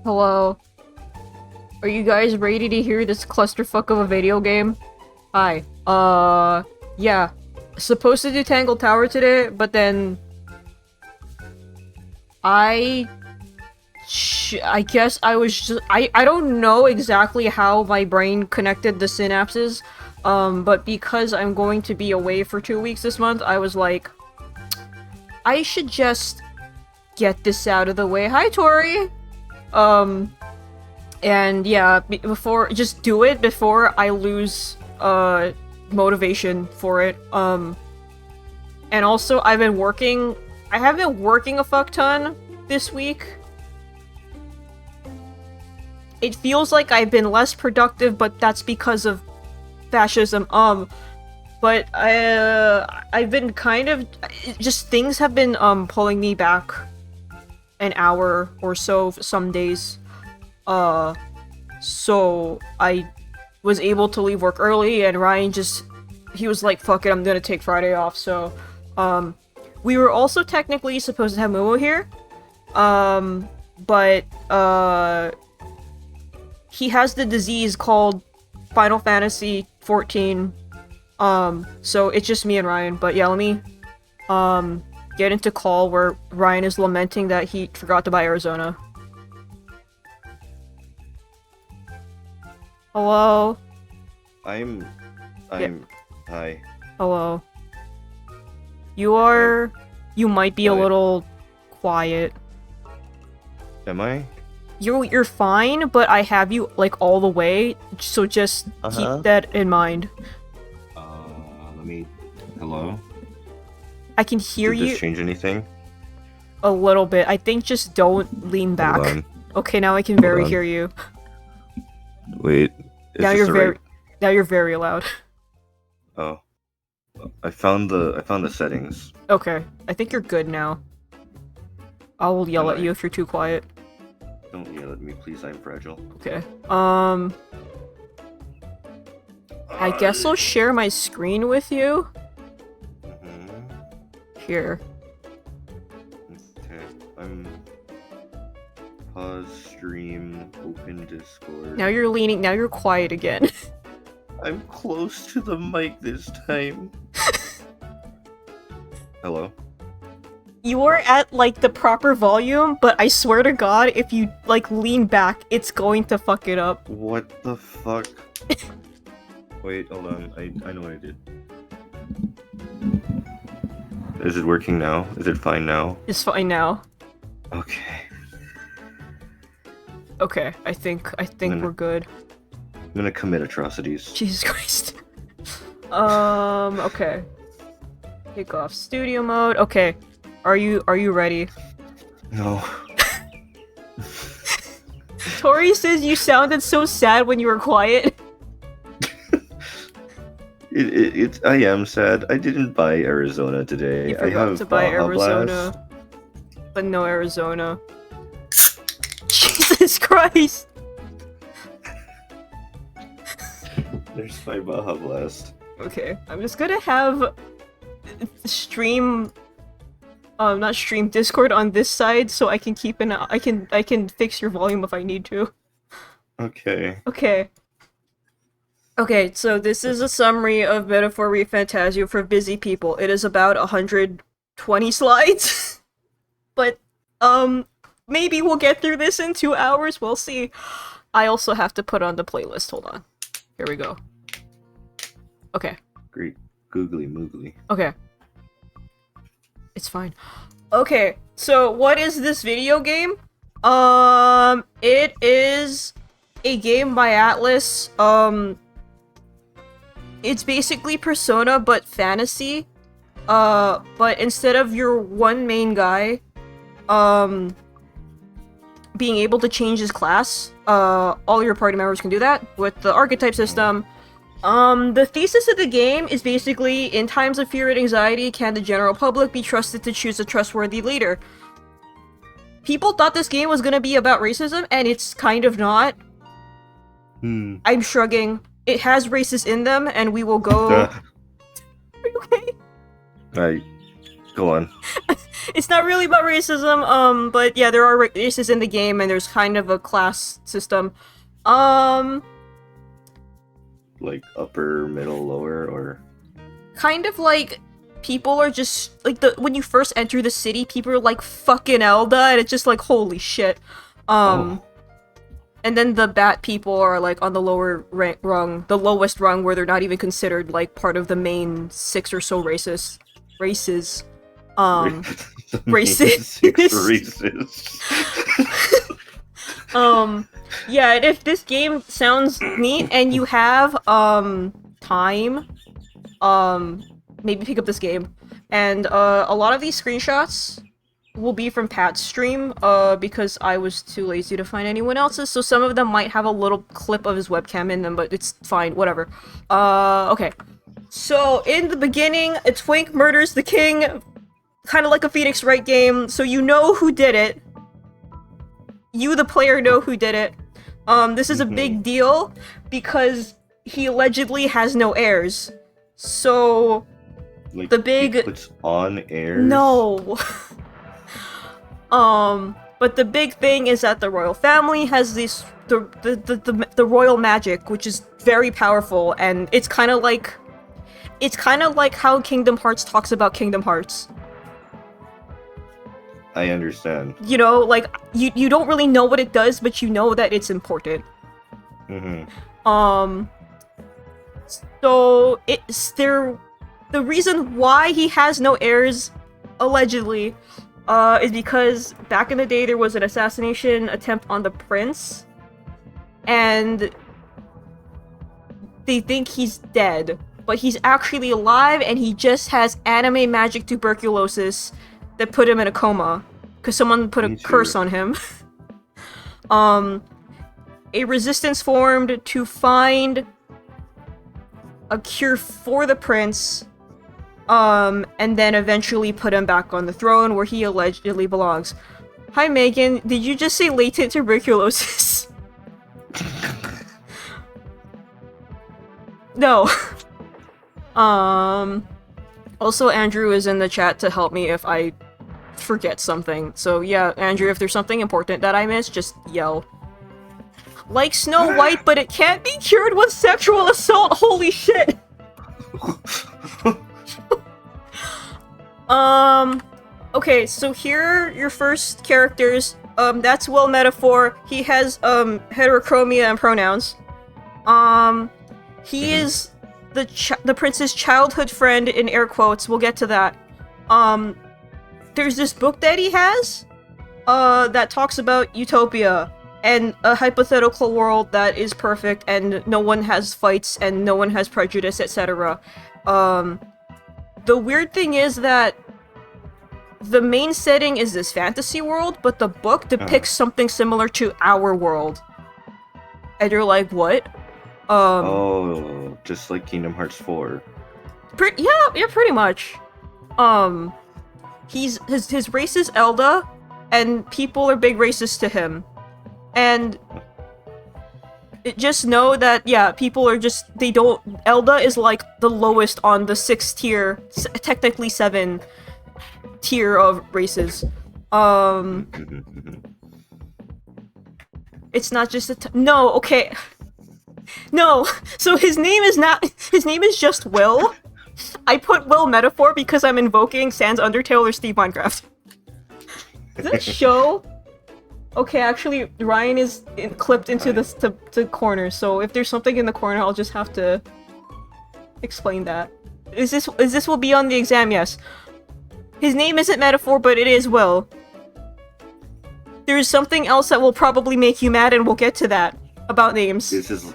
Hello. Are you guys ready to hear this clusterfuck of a video game? Hi. Yeah. Supposed to do Tangle Tower today, but then... I guess I was just- I don't know exactly how my brain connected the synapses, but because I'm going to be away for 2 weeks this month, I was like... I should just get this out of the way. Hi, Tori! And yeah, just do it before I lose, motivation for it. And also, I have been working a fuck ton this week. It feels like I've been less productive, but that's because of fascism. But I've been kind of, just things have been, pulling me back an hour or so some days. So I was able to leave work early, and Ryan he was like, fuck it, I'm gonna take Friday off, so, we were also technically supposed to have Momo here, but, he has the disease called Final Fantasy 14, so it's just me and Ryan, but yeah, let me, get into call where Ryan is lamenting that he forgot to buy Arizona. Hello? I'm... Yeah. Hi. Hello. You might be a little quiet. Am I? You're fine, but I have you, like, all the way, so just keep that in mind. Let me... Hello? I can hear Did you this change anything? a little bit. I think just don't lean back. Hold on. Okay, now I can Hold very on. hear you. Wait. Now you're very loud. Oh. I found the settings. Okay, I think you're good now. I will yell Am at I? you if you're too quiet. Don't yell at me, please, I'm fragile. Okay. I guess I'll share my screen with you. Here. Okay, I'm... Pause stream, open Discord. Now you're quiet again. I'm close to the mic this time. Hello? You are at, like, the proper volume, but I swear to God, if you, like, lean back, it's going to fuck it up. What the fuck? Wait, hold on. I know what I did. Is it working now? Is it fine now? It's fine now. Okay. Okay, I think we're good. I'm gonna commit atrocities. Jesus Christ. Okay. Kick off studio mode. Okay. Are you ready? No. Tori says you sounded so sad when you were quiet. I am sad. I didn't buy Arizona today. You I forgot have to buy Baja Arizona. Blast. But no Arizona. Jesus Christ! There's my Baja Blast. Okay, I'm just gonna have not stream Discord on this side so I can keep I can fix your volume if I need to. Okay. Okay. Okay, so this is a summary of Metaphor ReFantazio for busy people. It is about 120 slides. But, maybe we'll get through this in 2 hours, we'll see. I also have to put on the playlist, hold on. Here we go. Okay. Great. Googly moogly. Okay. It's fine. Okay, so what is this video game? It is a game by Atlas. It's basically Persona, but fantasy. But instead of your one main guy, being able to change his class, all your party members can do that with the archetype system. The thesis of the game is basically, in times of fear and anxiety, can the general public be trusted to choose a trustworthy leader? People thought this game was gonna be about racism, and it's kind of not. I'm shrugging. It has racists in them, and we will go... Are you okay? Go on. It's not really about racism, but yeah, there are races in the game, and there's kind of a class system. Like upper, middle, lower, or Kind of like people are just like when you first enter the city, people are like fucking Elda, and it's just like holy shit. oh, And then the bat people are like on the lower rung, the lowest rung, where they're not even considered like part of the main 6 or so races. Racist. racist. Yeah, and if this game sounds neat and you have time, maybe pick up this game. And a lot of these screenshots will be from Pat's stream, because I was too lazy to find anyone else's, so some of them might have a little clip of his webcam in them, but it's fine, whatever. Okay. So, in the beginning, a twink murders the king, kind of like a Phoenix Wright game, so you know who did it. You, the player, know who did it. This is a big deal, because he allegedly has no heirs. So, Like, the big... he puts on airs? No. But the big thing is that the royal family has the royal magic, which is very powerful, and it's kind of like how Kingdom Hearts talks about Kingdom Hearts. I understand. You know, like you don't really know what it does, but you know that it's important. So the reason why he has no heirs, allegedly, is because back in the day there was an assassination attempt on the prince, and they think he's dead, but he's actually alive, and he just has anime magic tuberculosis that put him in a coma, because someone put a curse on him. A resistance formed to find a cure for the prince, and then eventually put him back on the throne where he allegedly belongs. Hi Megan, did you just say latent tuberculosis? No. Also Andrew is in the chat to help me if I forget something. So yeah, Andrew, if there's something important that I missed, just yell. Like Snow White, but it can't be cured with sexual assault. Holy shit. Okay, so here are your first characters. That's Will Metaphor. He has, heterochromia and pronouns. He is the prince's childhood friend, in air quotes. We'll get to that. There's this book that he has, that talks about utopia, and a hypothetical world that is perfect, and no one has fights, and no one has prejudice, etc. The weird thing is that the main setting is this fantasy world, but the book depicts something similar to our world. And you're like, what? Oh, just like Kingdom Hearts 4. Yeah, pretty much. His race is Elda, and people are big racists to him. And just know that, yeah, people are just, Elda is like the lowest on the 6th tier, technically 7 tier of races. It's not just no, okay. No, so his name is just Will. I put Will Metaphor because I'm invoking Sans Undertale or Steve Minecraft. This show... Okay, actually, Ryan is clipped into the corner, so if there's something in the corner, I'll just have to explain that. Is this will be on the exam? Yes. His name isn't Metaphor, but it is Will. There's something else that will probably make you mad, and we'll get to that about names. Is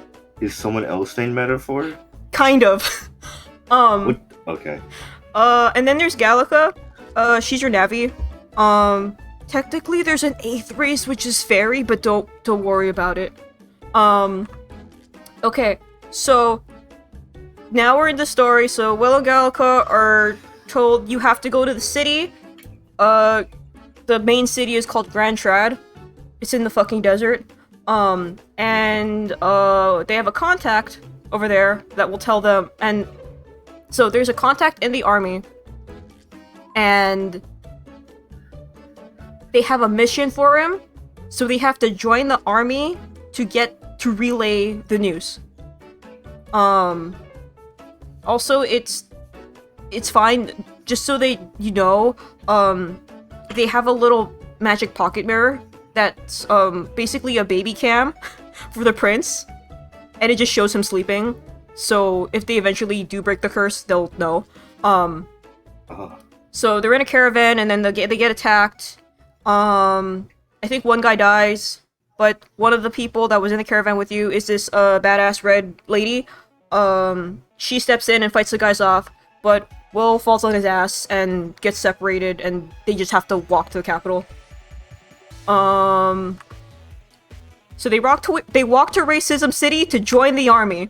someone else named Metaphor? Kind of. What? Okay. And then there's Gallica. She's your Navi. Technically there's an 8th race, which is fairy, but don't worry about it. Okay, so now we're in the story. So Will and Gallica are told you have to go to the city. The main city is called Grand Trad. It's in the fucking desert. And they have a contact over there that will tell them, and so there's a contact in the army, and they have a mission for him, so they have to join the army to get to relay the news. Also, it's fine, just so they they have a little magic pocket mirror that's basically a baby cam for the prince, and it just shows him sleeping. So if they eventually do break the curse, they'll know. So they're in a caravan, and then they get attacked. I think one guy dies, but one of the people that was in the caravan with you is this badass red lady. She steps in and fights the guys off, but Will falls on his ass and gets separated, and they just have to walk to the capital. So they walk to Racism City to join the army.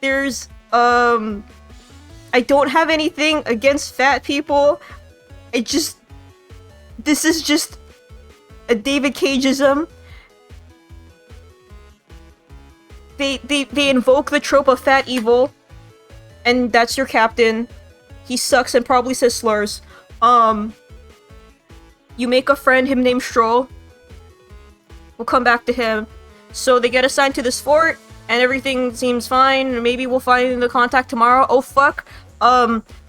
There's I don't have anything against fat people. This is just a David Cageism. They invoke the trope of fat evil, and that's your captain. He sucks and probably says slurs. You make a friend, him named Stroll. We'll come back to him. So they get assigned to this fort, and everything seems fine. Maybe we'll find the contact tomorrow. Oh fuck.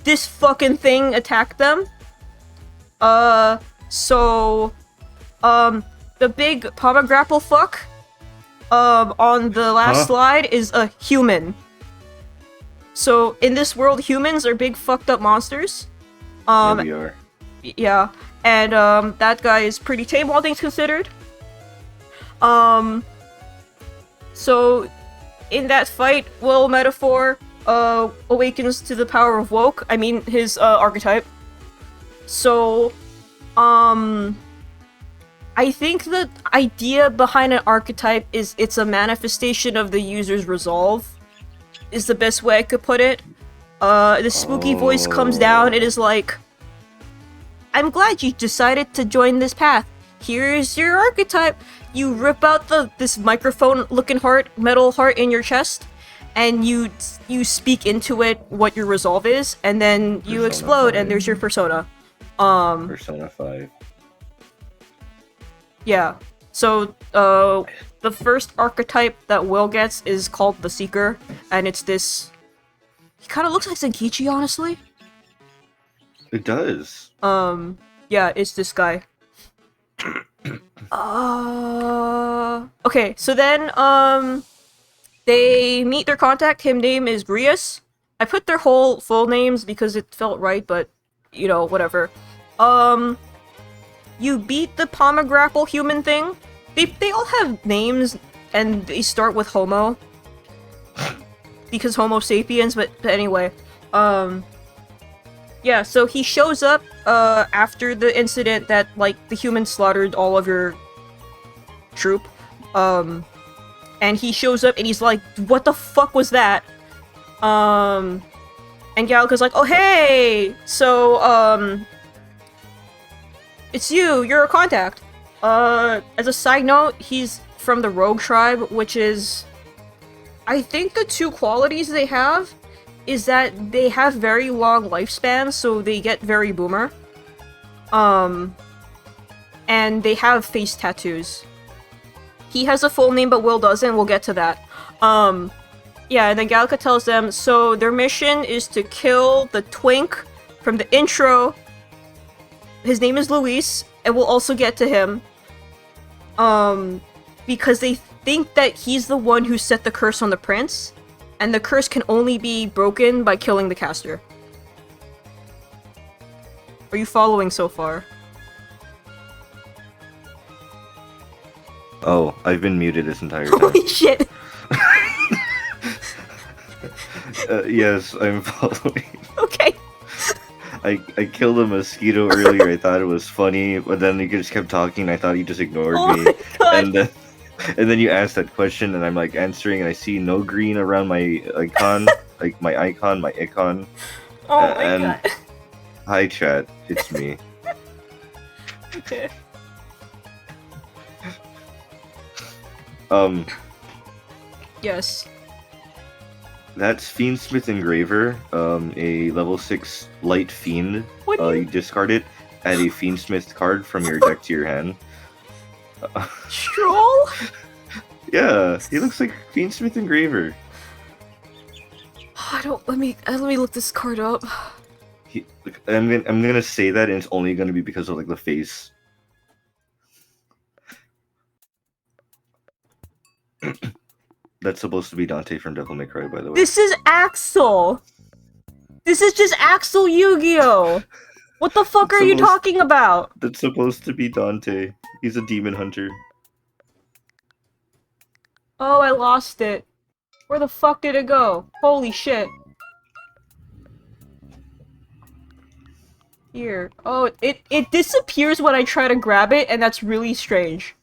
This fucking thing attacked them. The big pomegranate fuck, on the last slide is a human. So, in this world, humans are big fucked up monsters. Yeah, we are. Yeah, and, that guy is pretty tame, all things considered. So, in that fight, Will Metaphor, awakens to the power of woke. I mean, his, archetype. So, I think the idea behind an archetype is it's a manifestation of the user's resolve, is the best way I could put it. The spooky voice comes down, it is like, I'm glad you decided to join this path. Here's your archetype. You rip out this microphone-looking metal heart in your chest, and you speak into it what your resolve is, and then you explode, and there's your persona. Persona 5. Yeah. So, the first archetype that Will gets is called the Seeker, and it's this... He kind of looks like Zenkichi, honestly. It does. Yeah, it's this guy. Okay, so then, they meet their contact. His name is Grius. I put their full names because it felt right, but, you know, whatever. You beat the pomegranate human thing. They all have names, and they start with Homo. Because Homo sapiens, but anyway. Yeah, so he shows up, after the incident that, like, the humans slaughtered all of your troop. And he shows up and he's like, what the fuck was that? And Galga's like, oh hey! So, it's you're a contact. As a side note, he's from the Rogue tribe, which is... I think the two qualities they have is that they have very long lifespans, so they get very boomer. And they have face tattoos. He has a full name, but Will doesn't. We'll get to that. Yeah, and then Galca tells them, so their mission is to kill the twink from the intro. His name is Luis, and we'll also get to him. Because they think that he's the one who set the curse on the prince, and the curse can only be broken by killing the caster. Are you following so far? Oh, I've been muted this entire time. Holy shit! Yes, I'm following. Okay. I killed a mosquito earlier. I thought it was funny, but then he just kept talking. I thought he just ignored me. My God. And then you asked that question, and I'm like answering, and I see no green around my icon, like my icon, my icon. Oh my and God. Hi, chat. It's me. Okay. Um. Yes. That's Fiendsmith Engraver, a level 6 light fiend. What do You discard it, add a Fiendsmith card from your deck to your hand. Stroll? Yeah, he looks like Fiendsmith Engraver. I don't. Let me look this card up. I'm gonna say that, and it's only gonna be because of like the face. That's supposed to be Dante from Devil May Cry, by the way. This is Axel. This is just Axel Yu-Gi-Oh. What the fuck are you talking about? That's supposed to be Dante. He's a demon hunter. Oh, I lost it. Where the fuck did it go? Holy shit. Here. Oh, it disappears when I try to grab it, and that's really strange.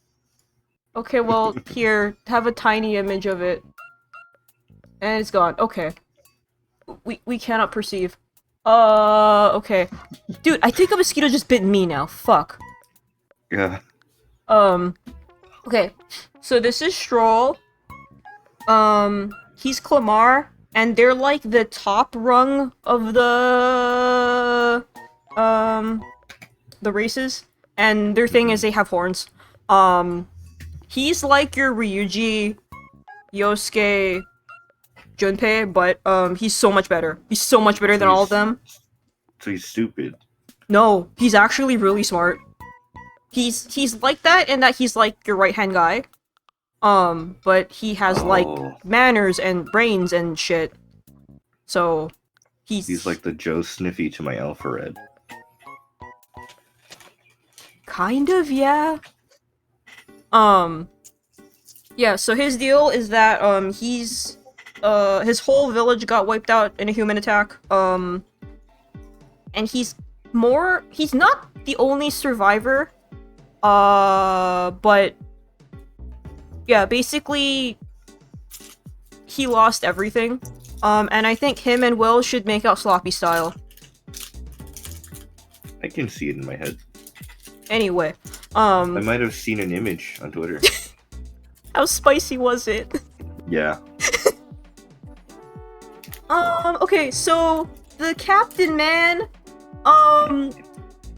Okay, well, here, have a tiny image of it. And it's gone. Okay. We cannot perceive. Okay. Dude, I think a mosquito just bit me now. Fuck. Yeah. Okay. So this is Stroll. He's Clamar, and they're like the top rung of the races. And their thing is they have horns. He's like your Ryuji, Yosuke, Junpei, but he's so much better. He's so much better than all of them. So he's stupid. No, he's actually really smart. He's like that in that he's like your right-hand guy. But he has like manners and brains and shit. So he's like the Joe Sniffy to my Alpha Red. Kind of, yeah. Yeah, so his deal is that, his whole village got wiped out in a human attack, and he's not the only survivor, but, yeah, basically, he lost everything, and I think him and Will should make out sloppy style. I can see it in my head. Anyway, I might have seen an image on Twitter. How spicy was it? Yeah. Okay, so the Captain Man,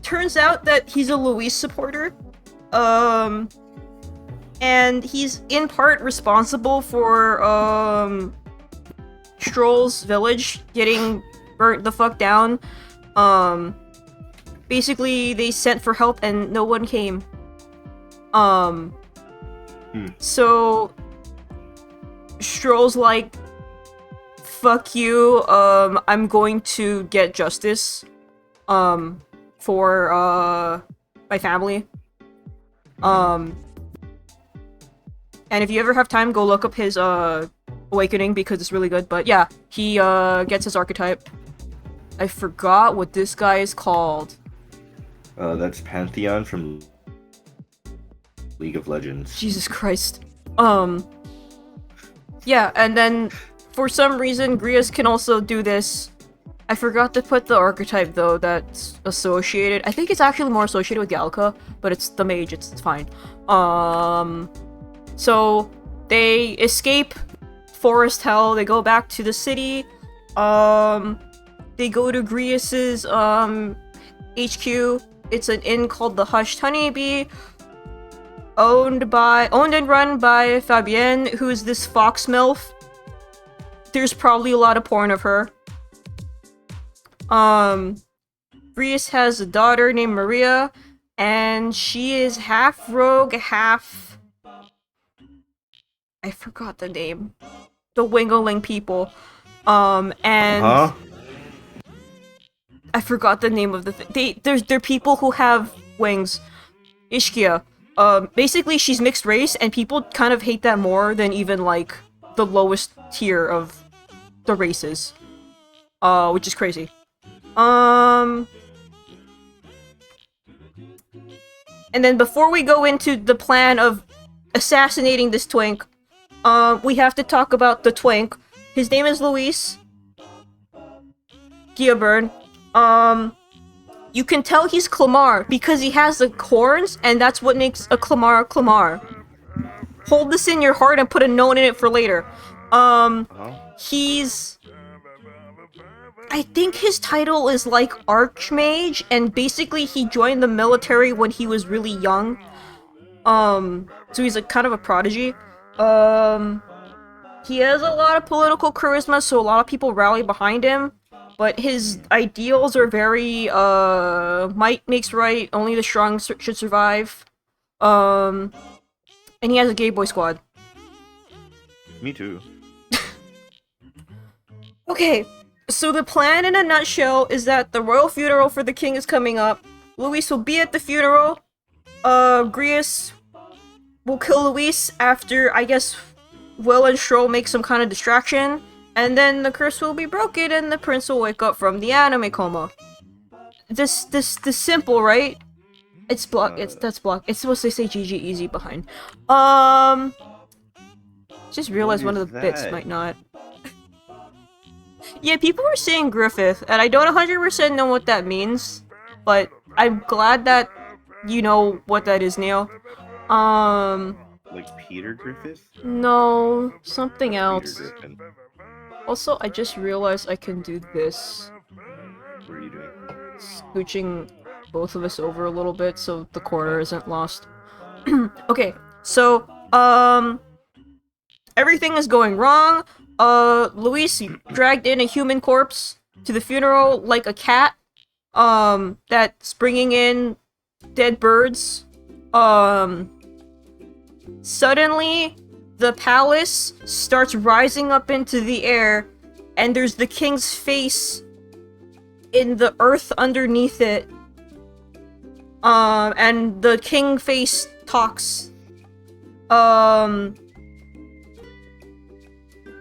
turns out that he's a Luis supporter. And he's in part responsible for, Stroll's village getting burnt the fuck down. Basically, they sent for help and no one came. So Stroll's like, fuck you, I'm going to get justice, for, my family. And if you ever have time, go look up his, Awakening, because it's really good, but yeah, he, gets his archetype. I forgot what this guy is called. That's Pantheon from League of Legends. Jesus Christ. Yeah, and then for some reason, Grius can also do this. I forgot to put the archetype though that's associated. I think it's actually more associated with Galka, but it's the mage, it's fine. So they escape forest hell, they go back to the city, they go to Grius's HQ. It's an inn called the Hushed Honeybee, owned and run by Fabienne, who's this fox MILF. There's probably a lot of porn of her. Grius has a daughter named Maria, and she is half rogue, half... I forgot the name. The Wingoling people. And... I forgot the name of the thing. They're people who have wings. Ishkia. Basically, she's mixed race, and people kind of hate that more than even, like, the lowest tier of the races. Which is crazy. And then before we go into the plan of assassinating this twink, we have to talk about the twink. His name is Luis Giaburn. You can tell he's Clamar because he has the horns, and that's what makes a Clamar Clamar. Hold this in your heart and put a note in it for later. he's... I think his title is like Archmage, and basically he joined the military when he was really young. So he's like kind of a prodigy. He has a lot of political charisma, so a lot of people rally behind him. But his ideals are very, might makes right, only the strong should survive. And he has a gay boy squad. Me too. Okay, so the plan in a nutshell is that the royal funeral for the king is coming up. Luis will be at the funeral. Grius will kill Luis after, I guess, Will and Stroll make some kind of distraction. And then the curse will be broken and the prince will wake up from the anime coma. This simple, right? It's block. That's block. It's supposed to say GG easy behind. Just realized one of the bits might not. Yeah, people were saying Griffith, and I don't 100% know what that means, but I'm glad that you know what that is, Neil. Like Peter Griffith? No, something Peter else. Griffin. Also, I just realized I can do this. What are you doing? Scooching both of us over a little bit so the corner isn't lost. Okay, so, everything is going wrong. Luis dragged in a human corpse to the funeral like a cat. That's bringing in dead birds. Suddenly, the palace starts rising up into the air, and there's the king's face in the earth underneath it. And the king face talks.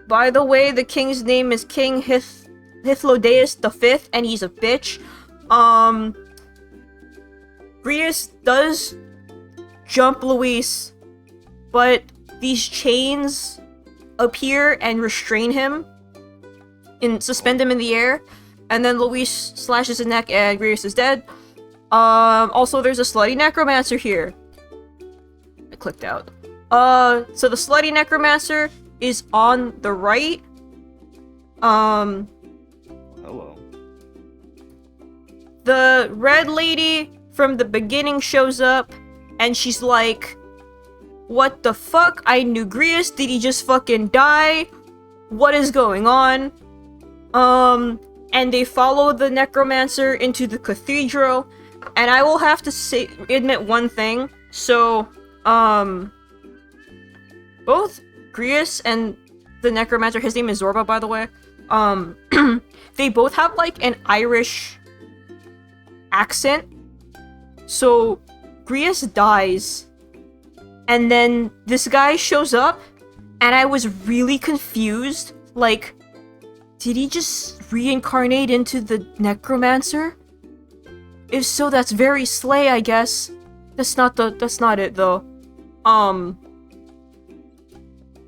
By the way, the king's name is King Hythlodaeus V, and he's a bitch. Grius does jump Luis, but these chains appear and restrain him and suspend him in the air, and then Luis slashes his neck and Grius is dead. Also there's a slutty necromancer here. I clicked out. So the slutty necromancer is on the right. Hello. The red lady from the beginning shows up, and she's like, what the fuck? I knew Grius. Did he just fucking die? What is going on? And they follow the necromancer into the cathedral, and I will have to admit one thing. So, both Grius and the necromancer, his name is Zorba, by the way, they both have, like, an Irish accent. So, Grius dies, and then this guy shows up, and I was really confused. Like, did he just reincarnate into the necromancer? If so, that's very slay, I guess. That's not it, though.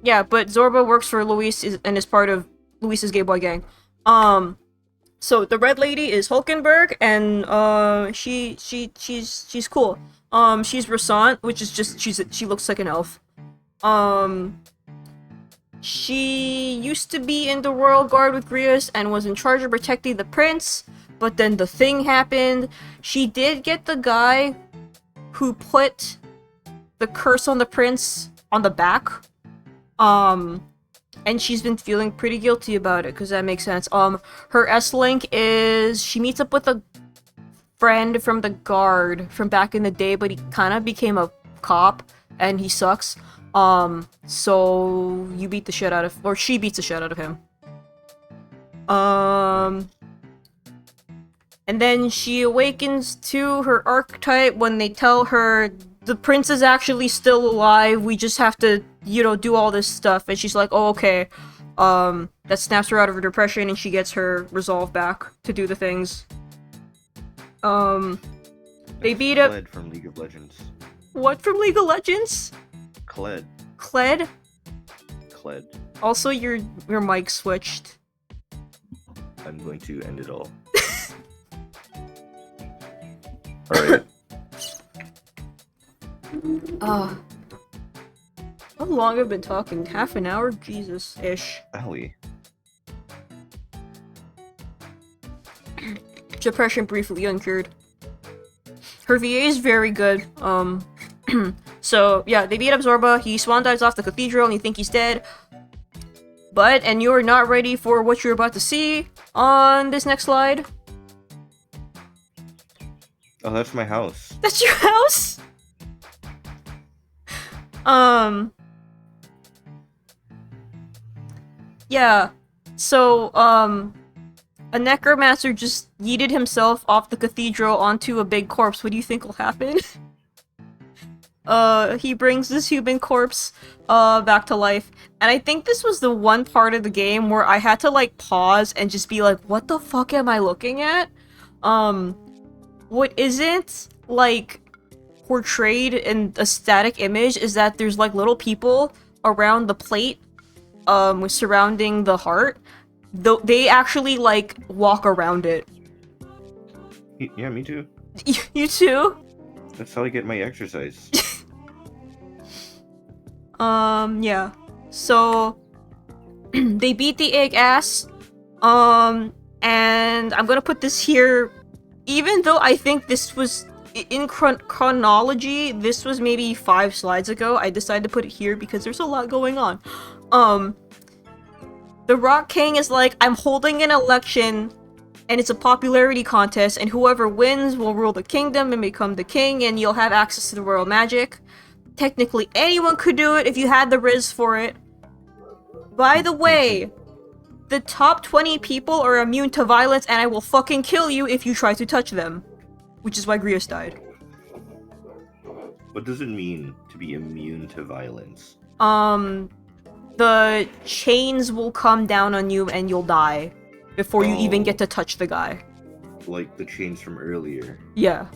Yeah, but Zorba works for Luis and is part of Luis's gay boy gang. So the red lady is Hulkenberg, and she's cool. She's Rassant, which is just she looks like an elf. She used to be in the royal guard with Grius and was in charge of protecting the prince, but then the thing happened. She did get the guy who put the curse on the prince on the back. And she's been feeling pretty guilty about it, because that makes sense. Her S-Link is she meets up with a friend from the guard from back in the day, but he kind of became a cop, and he sucks. So you beat the shit out of, or she beats the shit out of him. And then she awakens to her archetype when they tell her the prince is actually still alive, we just have to, you know, do all this stuff. And she's like, oh, okay. That snaps her out of her depression, and she gets her resolve back to do the things. They beat up... Kled from League of Legends. What from League of Legends? Kled. Kled? Kled. Also, your mic switched. I'm going to end it all. Alright. How long have I been talking? Half an hour? Jesus-ish. Owie. Depression briefly uncured. Her VA is very good. So yeah, they beat up Zorba. He swan dives off the cathedral, and you think he's dead. And you're not ready for what you're about to see on this next slide. Oh, that's my house. That's your house? Yeah. So, a necromancer just yeeted himself off the cathedral onto a big corpse. What do you think will happen? He brings this human corpse, back to life. And I think this was the one part of the game where I had to, like, pause and just be like, what the fuck am I looking at? What isn't, like, portrayed in a static image is that there's, like, little people around the plate, surrounding the heart. Though they actually, like, walk around it. Yeah, me too. You too? That's how I get my exercise. Yeah. So, they beat the egg ass. And I'm gonna put this here, even though I think this was, in chronology, this was maybe 5 slides ago, I decided to put it here because there's a lot going on. The Rock King is like, I'm holding an election, and it's a popularity contest, and whoever wins will rule the kingdom and become the king, and you'll have access to the royal magic. Technically, anyone could do it if you had the riz for it. By the way, the top 20 people are immune to violence, and I will fucking kill you if you try to touch them. Which is why Grius died. What does it mean to be immune to violence? The chains will come down on you and you'll die before you even get to touch the guy. Like the chains from earlier. Yeah.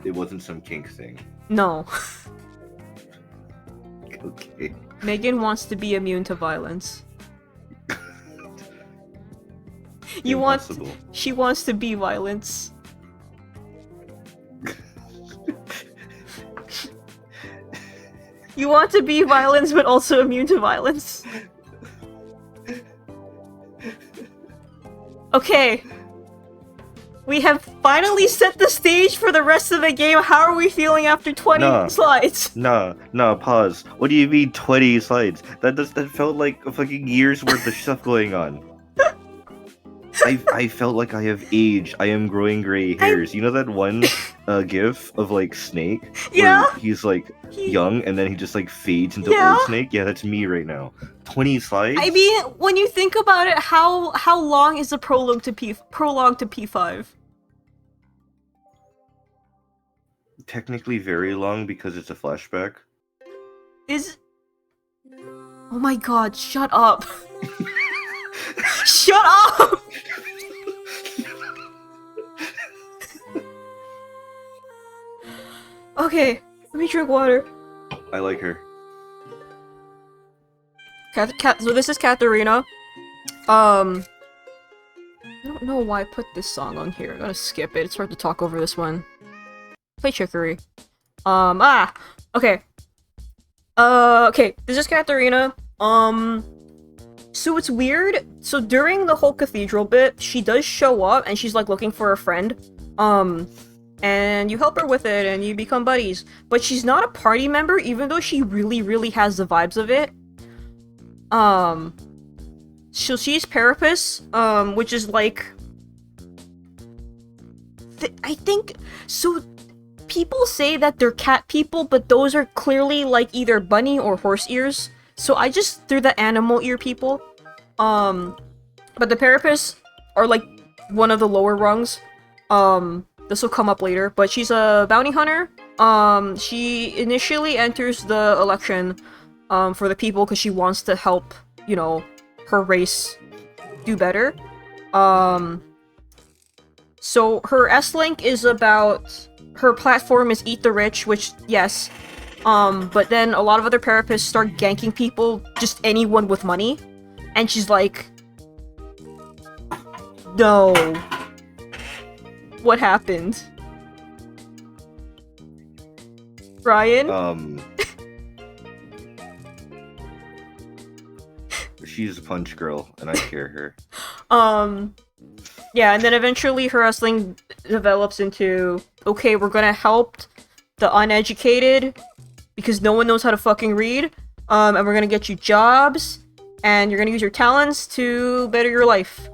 It wasn't some kink thing. No. Okay. Megan wants to be immune to violence. Impossible. She wants to be violence. You want to be violence, but also immune to violence. Okay. We have finally set the stage for the rest of the game. How are we feeling after 20 slides? Nah, pause. What do you mean 20 slides? That felt like a fucking year's worth of stuff going on. I felt like I have aged. I am growing gray hairs. You know that one gif of like Snake? Yeah. Where he's like young and then he just like fades into old Snake? Yeah, that's me right now. 20 slides? I mean, when you think about it, how long is the prologue to P5? Technically very long because it's a flashback. Oh my god, shut up. Shut up! Okay, let me drink water. I like her. So this is Katarina. I don't know why I put this song on here. I'm gonna skip it. It's hard to talk over this one. Play Chicory. Okay. Okay, this is Katarina. So it's weird. So during the whole cathedral bit, she does show up and she's like looking for a friend. And you help her with it and you become buddies. But she's not a party member, even though she really, really has the vibes of it. So she's Parapus, which is like... I think... So, people say that they're cat people, but those are clearly like either bunny or horse ears. So I just threw the animal ear people. But the Parapus are like one of the lower rungs. This will come up later, but she's a bounty hunter. She initially enters the election, for the people because she wants to help, you know, her race do better. So her S-Link is about... Her platform is Eat the Rich, which, yes. But then a lot of other Parapus start ganking people, just anyone with money. And she's like... No. What happened? Ryan? She's a punch girl, and I scare her. Yeah, and then eventually her wrestling develops into, okay, we're gonna help the uneducated because no one knows how to fucking read, and we're gonna get you jobs, and you're gonna use your talents to better your life.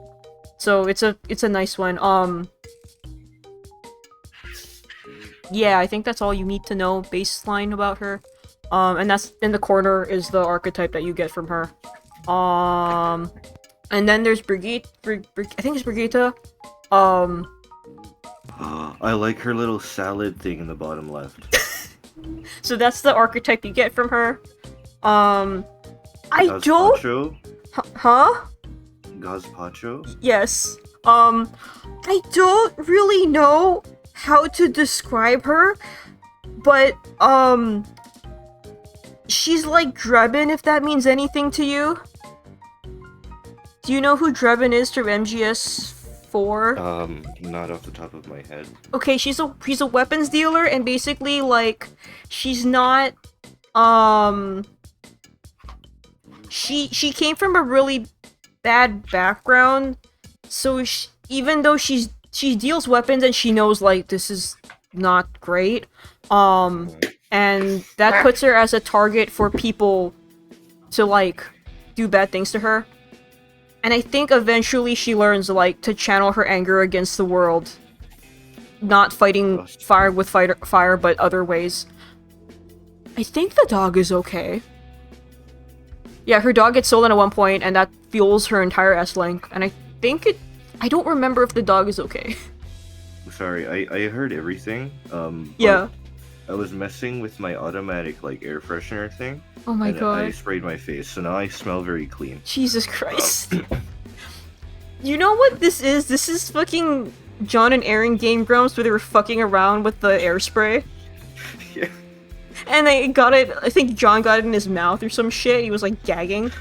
So it's a nice one. Yeah, I think that's all you need to know baseline about her. And that's in the corner is the archetype that you get from her. And then there's Brigitte. I think it's Brigitte. I like her little salad thing in the bottom left. So that's the archetype you get from her. I don't. Gazpacho? Huh? Gazpacho? Yes. I don't really know how to describe her, but she's like Drebin, if that means anything to you. Do you know who Drebin is from MGS4? Not off the top of my head. Okay, she's a weapons dealer, and basically, like, she's not, she came from a really bad background, so even though she deals weapons and she knows, like, this is not great, and that puts her as a target for people to, like, do bad things to her. And I think eventually she learns, like, to channel her anger against the world. Not fighting fire with fire, but other ways. I think the dog is okay. Yeah, her dog gets stolen at one point, and that fuels her entire S-Link. And I think I don't remember if the dog is okay. Sorry, I heard everything. Yeah. I was messing with my automatic, like, air freshener thing. Oh my god. I sprayed my face, so now I smell very clean. Jesus Christ. You know what this is? This is fucking John and Aaron Game Grumps where they were fucking around with the air spray. Yeah. And I think John got it in his mouth or some shit. He was like gagging.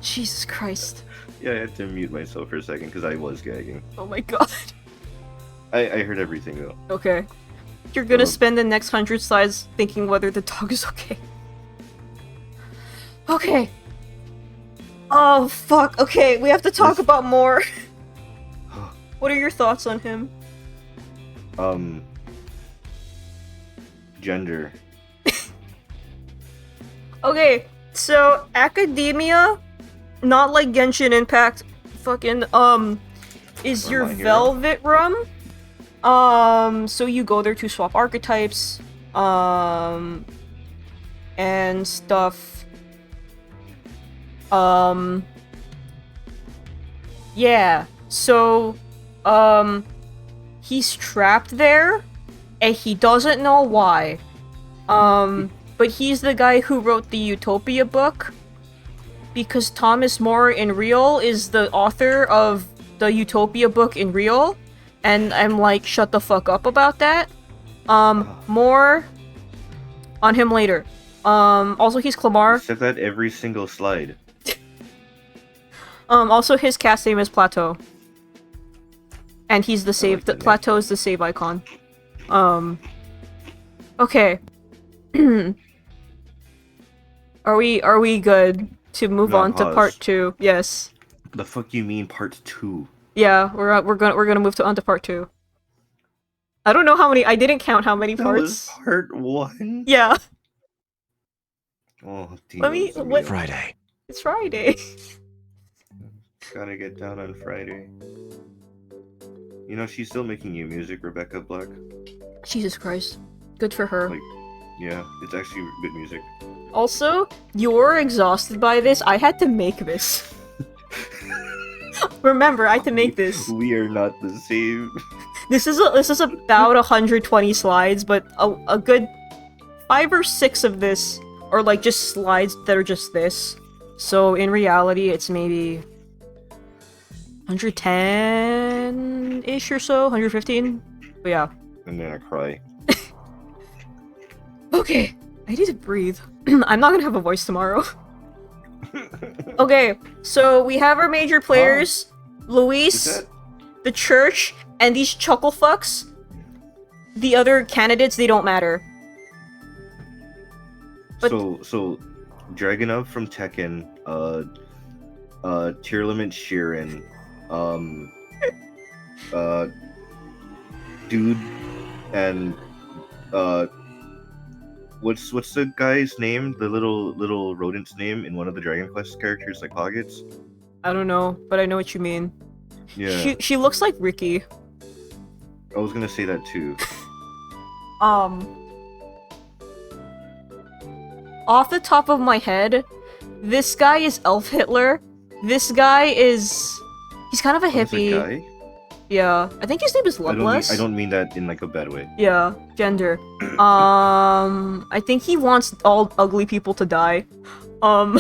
Jesus Christ. Yeah, I had to mute myself for a second because I was gagging. Oh my god. I heard everything though. Okay. You're gonna spend the next 100 slides thinking whether the dog is okay. Okay. Oh, fuck. Okay, we have to talk about more. What are your thoughts on him? Gender. Okay, so academia, not like Genshin Impact, fucking, is your velvet room. So you go there to swap archetypes, and stuff. Yeah, so, he's trapped there, and he doesn't know why. But he's the guy who wrote the Utopia book, because Thomas More in Real is the author of the Utopia book in Real, and I'm like, shut the fuck up about that. More on him later. Also he's Clamar. Said that every single slide. Also his cast name is Plateau. And he's the save, Plateau is the save icon. Okay. Are we good to move on to part 2? Yes. The fuck you mean part 2? Yeah, we're gonna move on to part 2. I don't know how many. I didn't count how many parts. That was part 1. Yeah. Oh, What? Friday. It's Friday. Gotta get down on Friday. You know she's still making new music, Rebecca Black. Jesus Christ, good for her. Like, yeah, it's actually good music. Also, you're exhausted by this. I had to make this. Remember, I had to make this. We are not the same. This is about 120 slides, but a good 5 or 6 of this are like just slides that are just this. So in reality, it's maybe 110-ish or so, 115. But yeah. And then I cry. Okay, I need to breathe. I'm not gonna have a voice tomorrow. Okay, so we have our major players, Luis, the church, and these chuckle fucks. The other candidates, they don't matter. But So Dragunov from Tekken, Tearlament Sheeran, uh, dude, and what's the guy's name? The little rodent's name in one of the Dragon Quest characters, like Pockets. I don't know, but I know what you mean. Yeah, She looks like Ricky. I was gonna say that too. Off the top of my head, this guy is Elf Hitler. This guy is... He's kind of a What's that hippie. guy? Yeah, I think his name is Loveless. I don't mean that in like a bad way. Yeah, gender. I think he wants all ugly people to die. I'm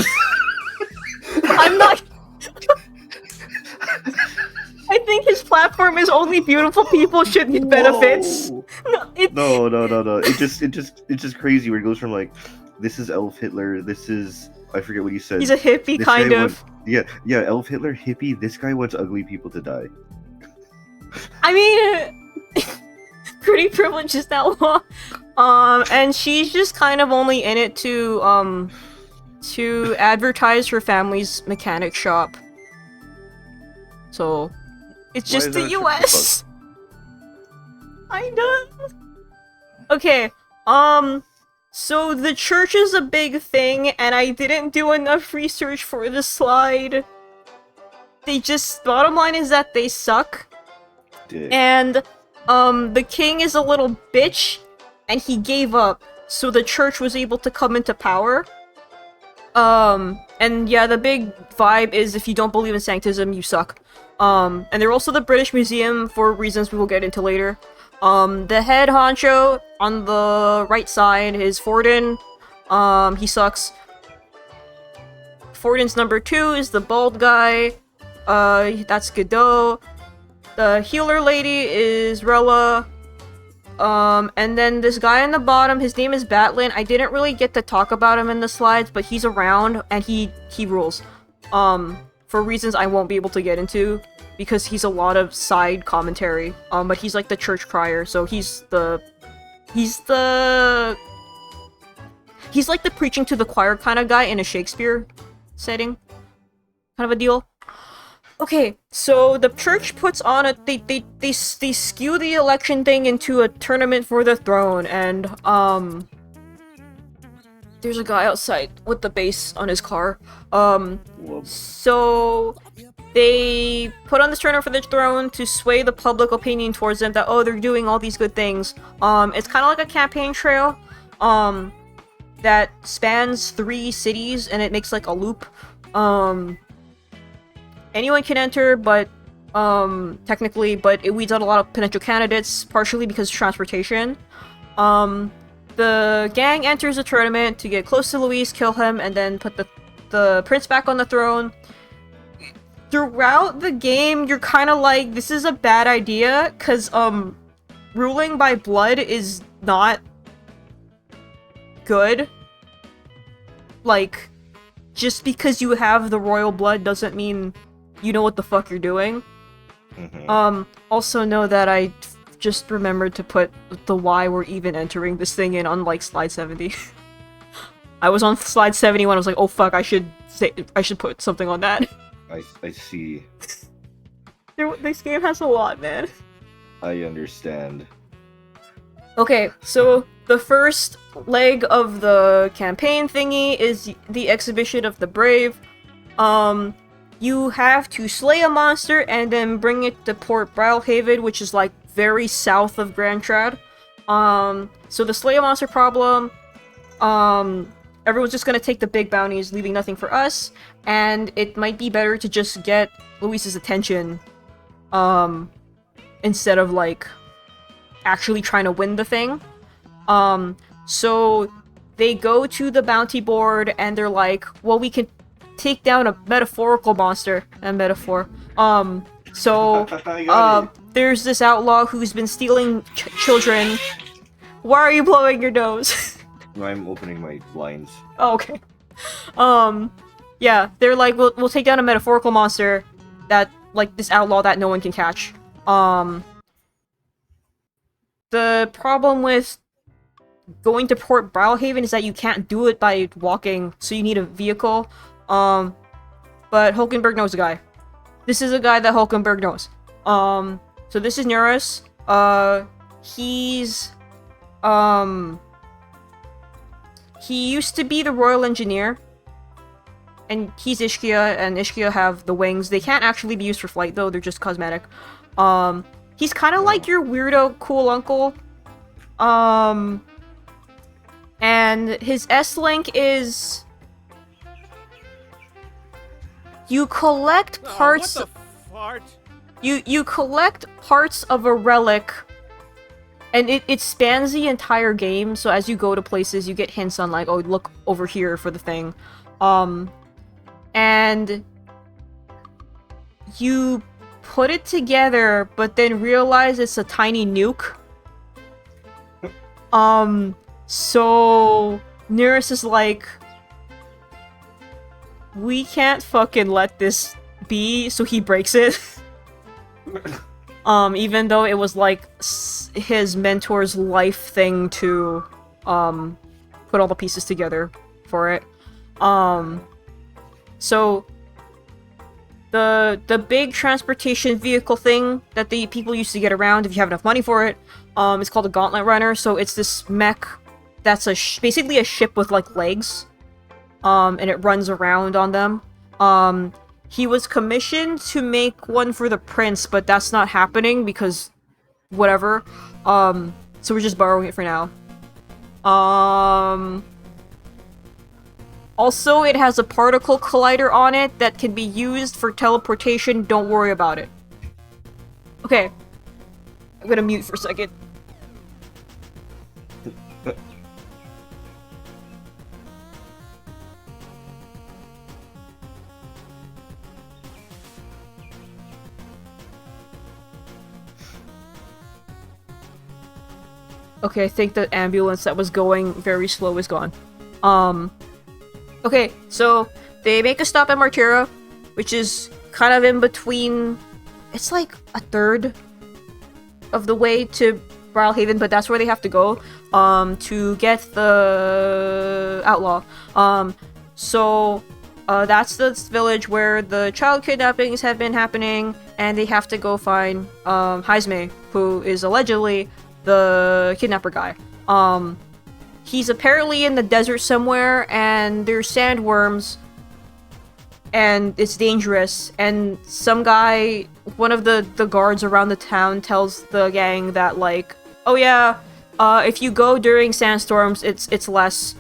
not... I think his platform is only beautiful people should get benefits. Whoa. No, No. It's just crazy where it goes from like, this is Elf Hitler, this is, I forget what you said. He's a hippie, This kind guy of. Yeah, Elf Hitler, hippie. This guy wants ugly people to die. I mean, pretty privileged is that law. And she's just kind of only in it to advertise her family's mechanic shop. So, it's Why just is the that a US. I know. Okay, so the church is a big thing, and I didn't do enough research for this slide. Bottom line is that they suck. Dick. And, the king is a little bitch, and he gave up, so the church was able to come into power. And yeah, the big vibe is if you don't believe in sanctism, you suck. And they're also the British Museum for reasons we will get into later. The head honcho on the right side is Forden. He sucks. Forden's number 2 is the bald guy. That's Godot. The healer lady is Rella. And then this guy on the bottom, his name is Batlin. I didn't really get to talk about him in the slides, but he's around and he rules. For reasons I won't be able to get into, because he's a lot of side commentary. But he's like the church crier, so he's like the preaching to the choir kind of guy in a Shakespeare setting. Kind of a deal. Okay, so the church puts on a they skew the election thing into a tournament for the throne, and there's a guy outside with the bass on his car. So they put on this tournament for the throne to sway the public opinion towards them that, oh, they're doing all these good things. It's kind of like a campaign trail that spans 3 cities, and it makes like a loop. Anyone can enter, but technically, but it weeds out a lot of potential candidates, partially because of transportation. The gang enters the tournament to get close to Luis, kill him, and then put the prince back on the throne. Throughout the game, you're kind of like, this is a bad idea, because ruling by blood is not good. Like, just because you have the royal blood doesn't mean you know what the fuck you're doing. Mm-hmm. Also know that I just remembered to put the why we're even entering this thing in on, like, slide 70. I was on slide 71, I was like, oh fuck, I should put something on that. I see. This game has a lot, man. I understand. Okay, so the first leg of the campaign thingy is the exhibition of the brave. You have to slay a monster and then bring it to Port Brilhaven, which is like very south of Grand Trad. So the slay a monster problem, everyone's just gonna take the big bounties, leaving nothing for us, and it might be better to just get Luis's attention, instead of like actually trying to win the thing. So they go to the bounty board and they're like, well, we can take down a metaphorical monster. A metaphor. There's this outlaw who's been stealing children. Why are you blowing your nose? I'm opening my blinds. Oh, okay. Yeah, they're like, we'll take down a metaphorical monster that, like, this outlaw that no one can catch. The problem with going to Port Brilhaven is that you can't do it by walking, so you need a vehicle. But Hulkenberg knows a guy. This is a guy that Hulkenberg knows. So this is Neurus. He's he used to be the Royal Engineer. And he's Ishkia, and Ishkia have the wings. They can't actually be used for flight, though. They're just cosmetic. He's kind of like your weirdo cool uncle. And his S-Link is... You collect parts... what the fart? You collect parts of a relic, and it spans the entire game, so as you go to places, you get hints on, like, oh, look over here for the thing. And you put it together, but then realize it's a tiny nuke. So Neurus is like, we can't fucking let this be, so he breaks it. Even though it was like his mentor's life thing to put all the pieces together for it. So the big transportation vehicle thing that the people used to get around if you have enough money for it, is called a Gauntlet Runner. So it's this mech that's basically a ship with like legs, and it runs around on them. He was commissioned to make one for the prince, but that's not happening because whatever. So we're just borrowing it for now. Also, it has a particle collider on it that can be used for teleportation. Don't worry about it. Okay. I'm gonna mute for a second. Okay, I think the ambulance that was going very slow is gone. Okay, so they make a stop at Martira, which is kind of in between... It's like a third of the way to Brilhaven, but that's where they have to go, to get the outlaw. So that's the village where the child kidnappings have been happening, and they have to go find, Heisme, who is allegedly the kidnapper guy. He's apparently in the desert somewhere, and there's sandworms, and it's dangerous, and some guy, one of the guards around the town tells the gang that, like, oh yeah, if you go during sandstorms, it's less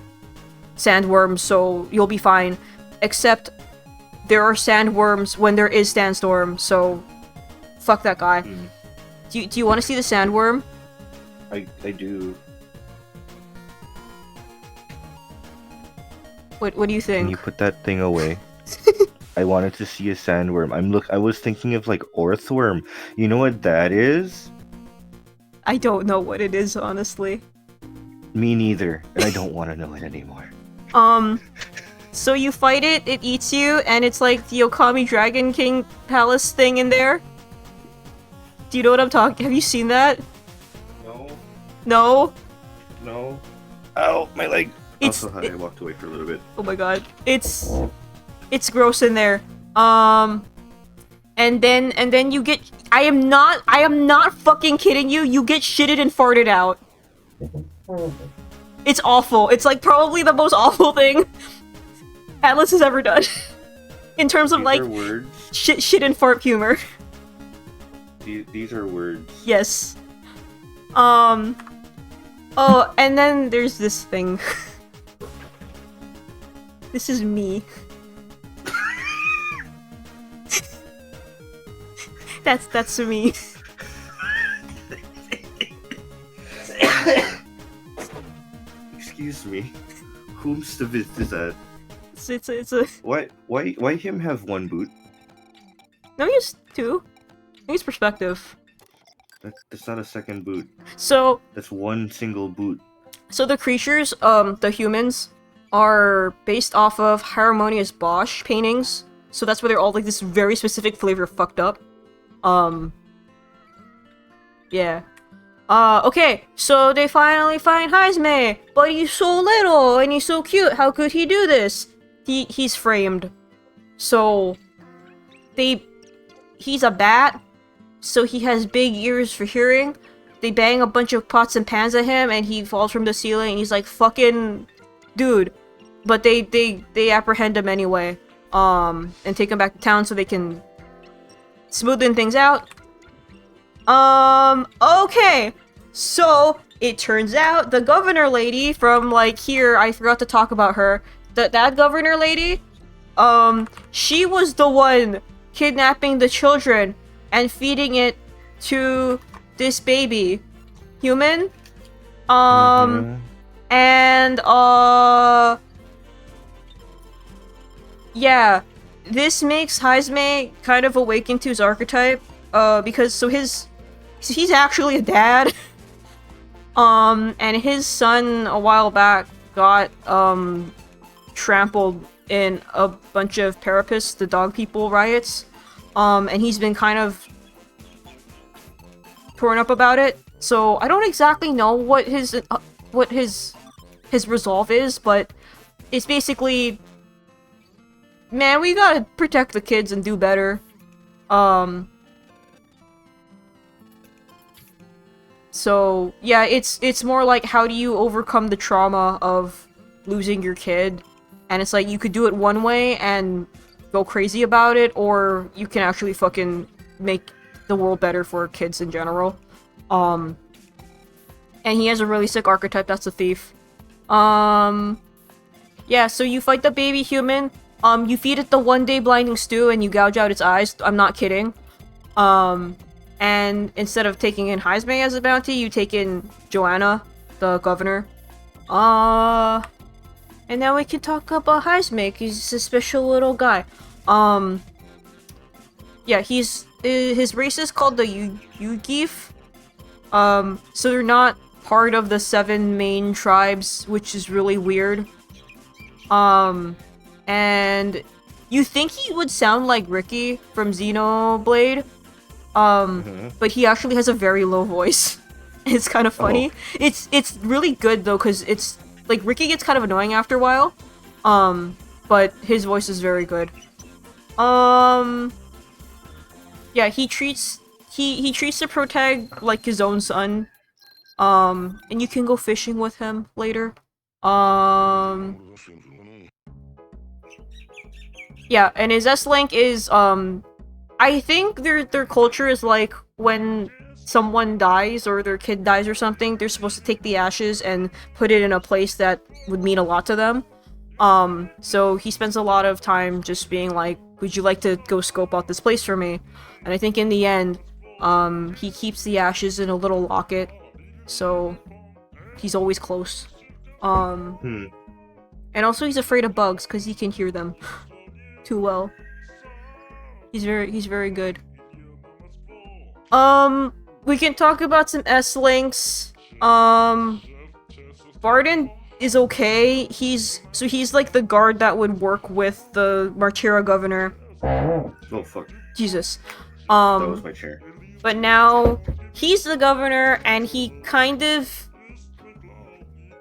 sandworms, so you'll be fine, except there are sandworms when there is sandstorm, so fuck that guy. Do you want to see the sandworm? I do. What do you think? Can you put that thing away? I wanted to see a sandworm. I was thinking of like orthworm. You know what that is? I don't know what it is, honestly. Me neither, and I don't want to know it anymore. So you fight it, it eats you, and it's like the Okami Dragon King Palace thing in there. Do you know what I'm talking? Have you seen that? No. No? No. Ow, my leg. It's- Also, I walked away for a little bit. Oh my god. It's gross in there. And then you get... I am not fucking kidding you. You get shitted and farted out. It's awful. It's like probably the most awful thing Atlas has ever done. In terms of These like are words. shit and fart humor. These are words. Yes. Oh, and then there's this thing. This is me. That's me. Excuse me. Whom's the is that? It's a... Why him have one boot? No, use two. I think it's perspective. That's not a second boot. So... That's one single boot. So the creatures, the humans, are based off of Harmonious Bosch paintings. So that's why they're all like this very specific flavor of fucked up. Yeah. Okay, so they finally find Heisme, but he's so little and he's so cute. How could he do this? He's framed. So he's a bat, so he has big ears for hearing. They bang a bunch of pots and pans at him, and he falls from the ceiling, and he's like, fucking dude. But they apprehend him anyway, and take him back to town so they can smoothen things out. Okay. So, it turns out the governor lady from, like, here, I forgot to talk about her. That governor lady, she was the one kidnapping the children and feeding it to this baby human. And, yeah, this makes Heisme kind of awaken to his archetype, because, so he's actually a dad. And his son, a while back, got, trampled in a bunch of Parapists, the dog people riots. And he's been kind of torn up about it. So I don't exactly know what his resolve is, but it's basically, man, we gotta protect the kids and do better. So yeah, it's more like, how do you overcome the trauma of losing your kid? And it's like, you could do it one way and go crazy about it, or you can actually fucking make the world better for kids in general. And he has a really sick archetype, that's the thief. Yeah, so you fight the baby human, you feed it the one-day blinding stew and you gouge out its eyes. I'm not kidding. And instead of taking in Heisme as a bounty, you take in Joanna, the governor. And now we can talk about Heisme, 'cause he's a special little guy. Yeah, his race is called the Yugif. So they're not part of the 7 main tribes, which is really weird. And you think he would sound like Ricky from Xenoblade, but he actually has a very low voice. It's kind of funny. Oh. It's really good though, because it's like, Ricky gets kind of annoying after a while, but his voice is very good. Yeah, he treats the protag like his own son. And you can go fishing with him later. Yeah, and his S-Link is, I think their culture is like, when someone dies or their kid dies or something, they're supposed to take the ashes and put it in a place that would mean a lot to them. So he spends a lot of time just being like, would you like to go scope out this place for me? And I think in the end, he keeps the ashes in a little locket, so he's always close. And also he's afraid of bugs, because he can hear them too well. He's very good. We can talk about some S-Links. Barden is okay. He's like the guard that would work with the Martira governor. Oh fuck. Jesus. That was my chair. But now he's the governor, and he kind of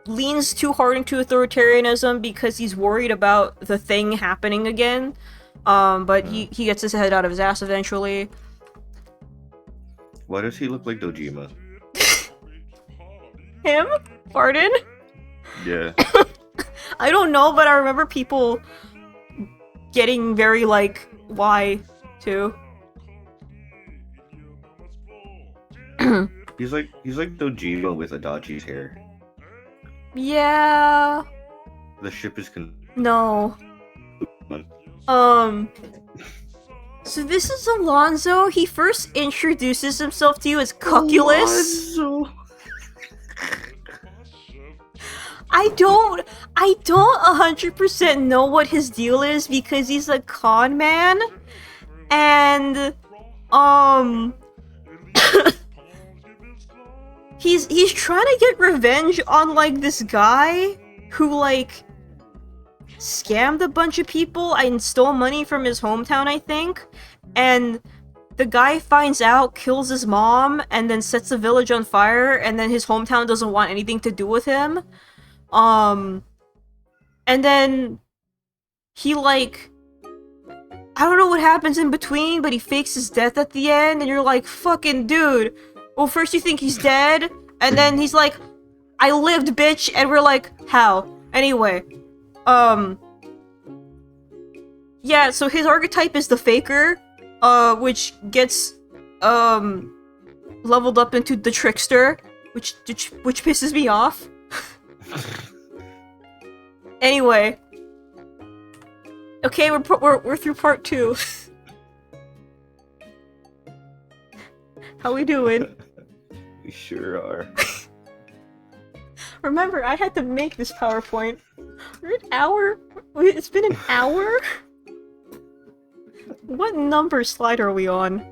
leans too hard into authoritarianism because he's worried about the thing happening again. But he gets his head out of his ass eventually. Why does he look like Dojima? Him? Pardon? Yeah. I don't know, but I remember people getting very like, why, too. He's like Dojima with Adachi's hair. Yeah. The ship is No. So this is Alonzo. He first introduces himself to you as Cuculus. Alonzo. I don't 100% know what his deal is, because he's a con man, and he's trying to get revenge on like this guy who like scammed a bunch of people and stole money from his hometown, I think. And the guy finds out, kills his mom, and then sets the village on fire, and then his hometown doesn't want anything to do with him. And then he like, I don't know what happens in between, but he fakes his death at the end, and you're like, fucking dude. Well, first you think he's dead, and then he's like, I lived, bitch, and we're like, how? Anyway, yeah, so his archetype is the faker, which gets, leveled up into the trickster, which pisses me off. Anyway. Okay, we're through part 2. How we doing? We sure are. Remember, I had to make this PowerPoint. We're an hour? It's been an hour? What number slide are we on?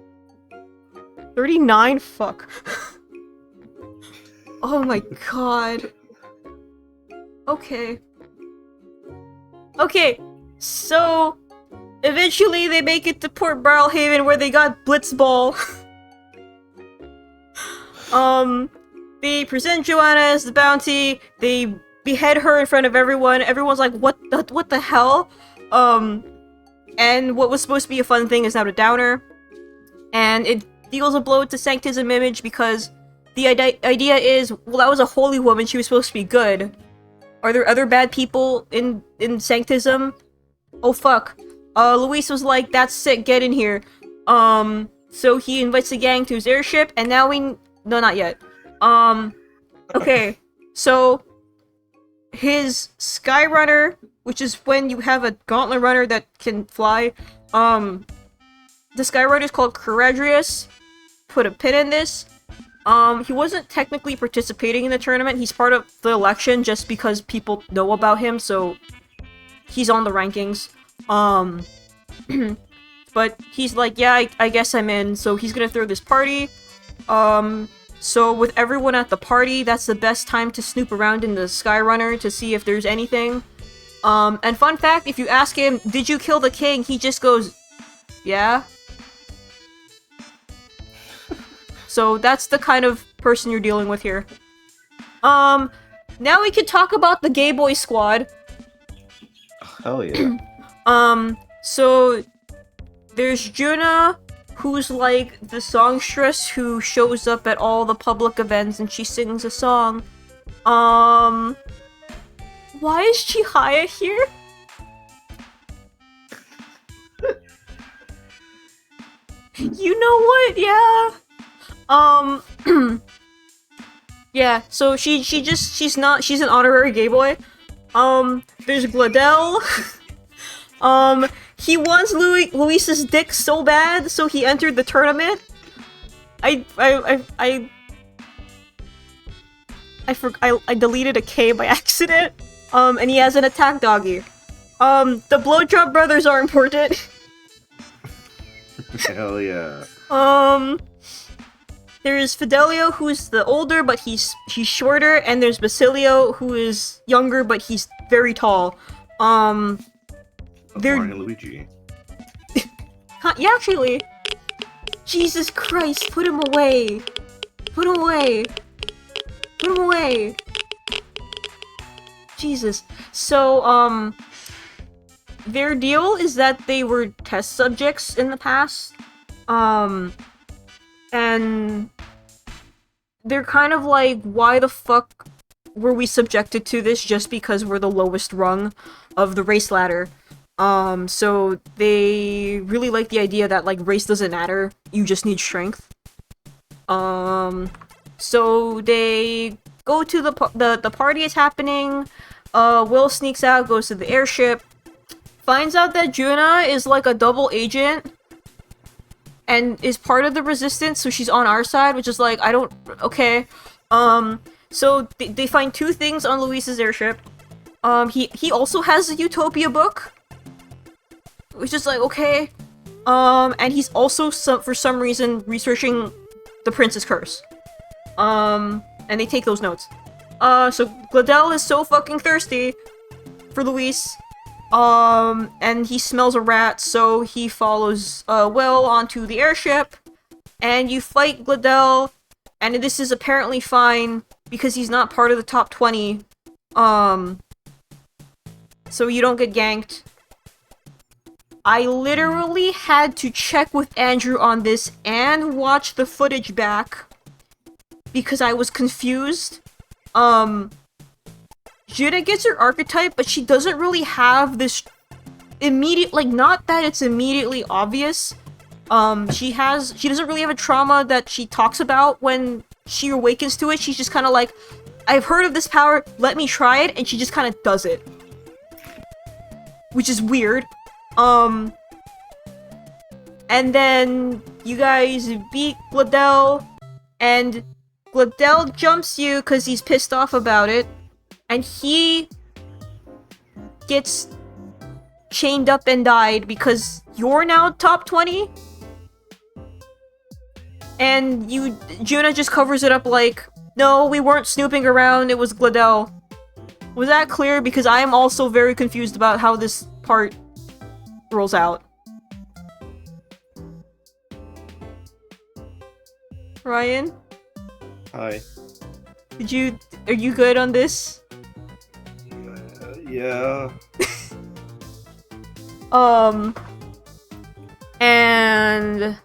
39? Fuck. Oh my god. Okay. Okay, so eventually they make it to Port Barrelhaven where they got Blitzball. They present Joanna as the bounty, they behead her in front of everyone, everyone's like, what the hell? And what was supposed to be a fun thing is now a downer. And it deals a blow to Sanctism Image because the idea is, well, that was a holy woman, she was supposed to be good. Are there other bad people in Sanctism? Oh fuck. Luis was like, that's sick, get in here. So he invites the gang to his airship, and now no, not yet. Okay, so his Skyrunner, which is when you have a gauntlet runner that can fly, the Skyrunner is called Caradrius. Put a pin in this. He wasn't technically participating in the tournament, he's part of the election just because people know about him, so he's on the rankings. But he's like, yeah, I guess I'm in, so he's gonna throw this party. So with everyone at the party, that's the best time to snoop around in the Skyrunner to see if there's anything. And fun fact, if you ask him, did you kill the king? He just goes, yeah. So that's the kind of person you're dealing with here. Now we can talk about the Gay Boy Squad. Hell yeah. So there's Juna, who's like the songstress who shows up at all the public events and she sings a song. Why is Chihaya here? You know what? Yeah. Yeah, so she's an honorary gay boy. There's Gladell. He wants Luis's dick so bad, so he entered the tournament. I deleted a K by accident. And he has an attack doggy. The Blowjob brothers are important. Hell yeah. There's Fidelio, who's the older, but he's shorter, and there's Basilio, who is younger, but he's very tall. They're Mario and Luigi. yeah, actually. Jesus Christ, put him away. Put him away. Put him away. Jesus. So, their deal is that they were test subjects in the past. And they're kind of like, why the fuck were we subjected to this just because we're the lowest rung of the race ladder? So they really like the idea that, like, race doesn't matter, you just need strength. So they go to the party is happening, Will sneaks out, goes to the airship, finds out that Juna is like a double agent, and is part of the resistance, so she's on our side, which is like, okay. So they find two things on Luis's airship. He also has a Utopia book, which is like, okay. And he's also, for some reason, researching the Prince's Curse. And they take those notes. So Gladell is so fucking thirsty for Luis. And he smells a rat, so he follows, Will onto the airship. And you fight Gladell, and this is apparently fine, because he's not part of the top 20. So you don't get ganked. I literally had to check with Andrew on this and watch the footage back because I was confused. Juna gets her archetype, but she doesn't really have this immediate, like, not that it's immediately obvious. She doesn't really have a trauma that she talks about when she awakens to it. She's just kind of like, I've heard of this power, let me try it, and she just kind of does it. Which is weird. And then you guys beat Gladell, and Gladell jumps you because he's pissed off about it, and he gets chained up and died because you're now top 20? And Juna just covers it up like, no, we weren't snooping around, it was Gladell. Was that clear? Because I am also very confused about how this part rolls out. Ryan? Hi. Are you good on this? Yeah. And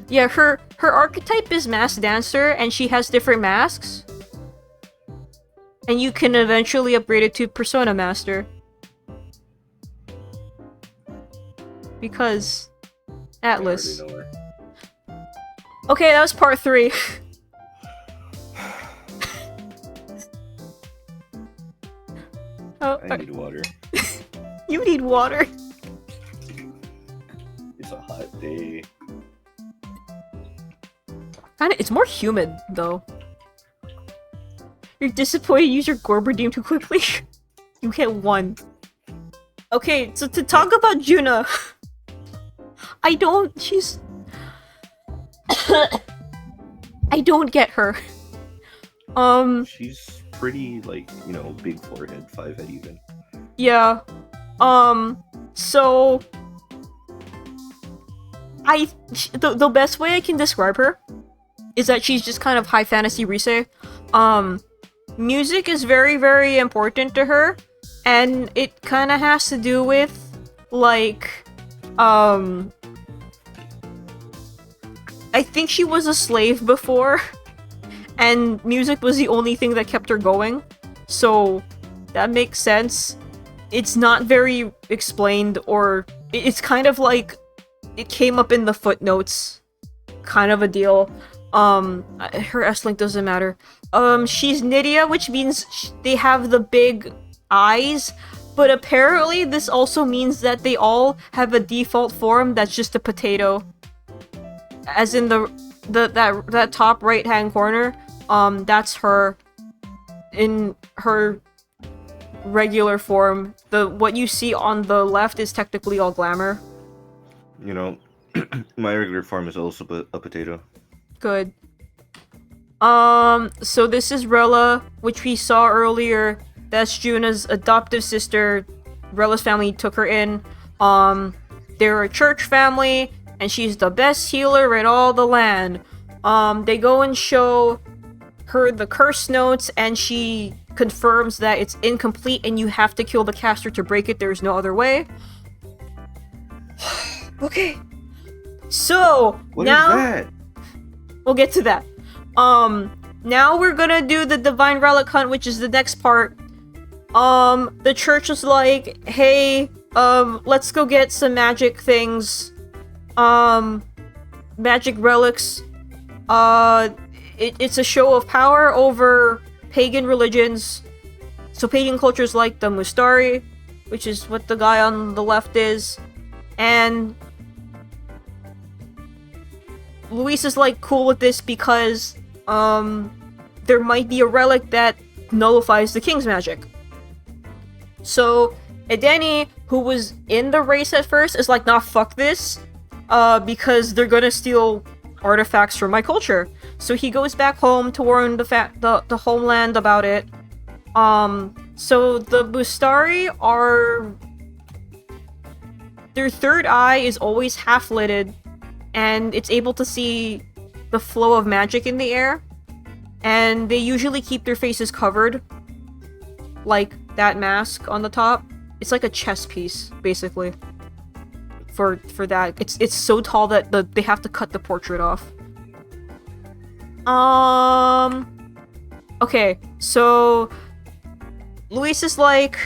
yeah, her archetype is Masked Dancer, and she has different masks. And you can eventually upgrade it to Persona Master. Because Atlas. I already know her. Okay, that was part 3. I need water. You need water. It's a hot day. It's more humid, though. You're disappointed you used your Gorberdeem too quickly? You get 1. Okay, so to talk about Juna... she's... I don't get her. She's pretty, like, you know, big forehead, 5 head even. Yeah. So... The best way I can describe her is that she's just kind of high fantasy Rise. Music is very, very important to her, and it kind of has to do with, like, I think she was a slave before, and music was the only thing that kept her going, so that makes sense. It's not very explained, or it's kind of like it came up in the footnotes kind of a deal. Her S-Link doesn't matter. She's Nydia, which means they have the big eyes, but apparently this also means that they all have a default form that's just a potato. As in that top right-hand corner, that's her in her regular form. What you see on the left is technically all glamour. You know, my regular form is also a potato. Good. So this is Rella, which we saw earlier. That's Juna's adoptive sister. Rella's family took her in. They're a church family, and she's the best healer in all the land. They go and show her the curse notes, and she confirms that it's incomplete and you have to kill the caster to break it. There's no other way. Okay. So, What now... is that? We'll get to that. Now we're gonna do the Divine Relic Hunt, which is the next part. The church was like, hey, let's go get some magic things. Magic relics. It's a show of power over pagan religions. So pagan cultures like the Mustari, which is what the guy on the left is. And Luis is like cool with this because there might be a relic that nullifies the king's magic. So Edeni, who was in the race at first, is like, nah, fuck this, because they're gonna steal artifacts from my culture. So he goes back home to warn the homeland about it. So the Bustari are... Their third eye is always half-lidded, and it's able to see the flow of magic in the air. And they usually keep their faces covered, like that mask on the top. It's like a chess piece, basically. for that. It's so tall that they have to cut the portrait off. Okay, so Luis is like,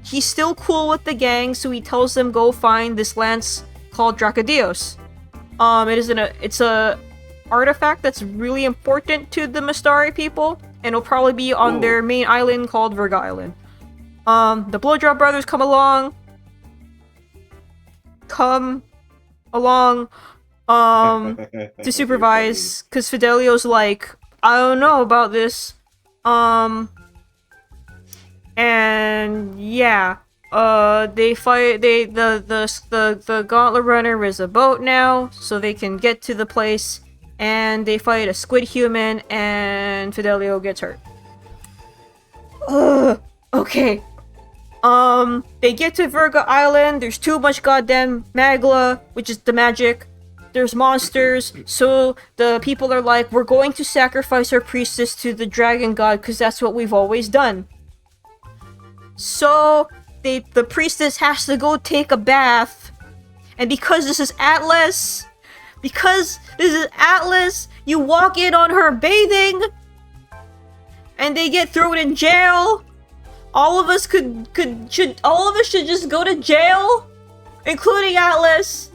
he's still cool with the gang, so he tells them go find this lance called Dracodios. It's a artifact that's really important to the Mystari people, and it'll probably be on their main island called Virga Island. The Blowdrop brothers come along to supervise, because Fidelio's like, I don't know about this. And yeah, they fight. The Gauntlet Runner is a boat now, so they can get to the place, and they fight a squid human, and Fidelio gets hurt. Okay. They get to Virga Island. There's too much goddamn magla, which is the magic. There's monsters, so the people are like, we're going to sacrifice our priestess to the dragon god, because that's what we've always done. So, the priestess has to go take a bath. And because this is Atlas, you walk in on her bathing, and they get thrown in jail. All of us should just go to jail, including Atlas.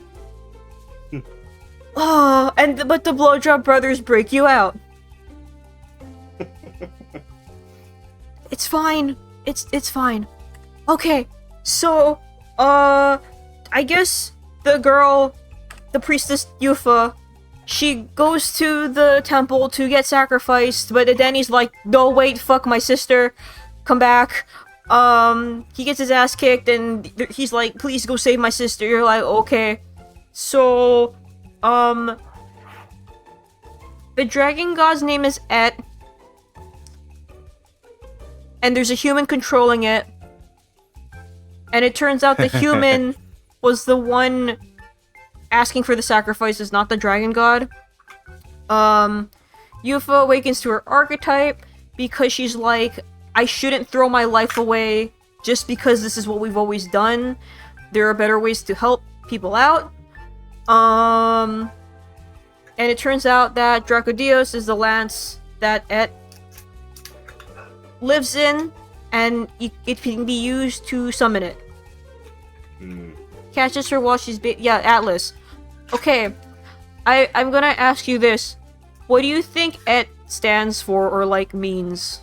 But the Blowdrop brothers break you out. It's fine. It's fine. Okay, so, I guess the priestess Yufa, she goes to the temple to get sacrificed, but then he's like, no, wait, fuck my sister, come back. He gets his ass kicked, and he's like, please go save my sister. You're like, okay. So, the dragon god's name is Et, and there's a human controlling it, and it turns out the human was the one asking for the sacrifices, not the dragon god. Yufa awakens to her archetype because she's like, I shouldn't throw my life away just because this is what we've always done. There are better ways to help people out. And it turns out that Dracodios is the lance that Et lives in, and it can be used to summon it. Catches her while she's Atlas. Okay, I'm gonna ask you this. What do you think Et stands for, or like means?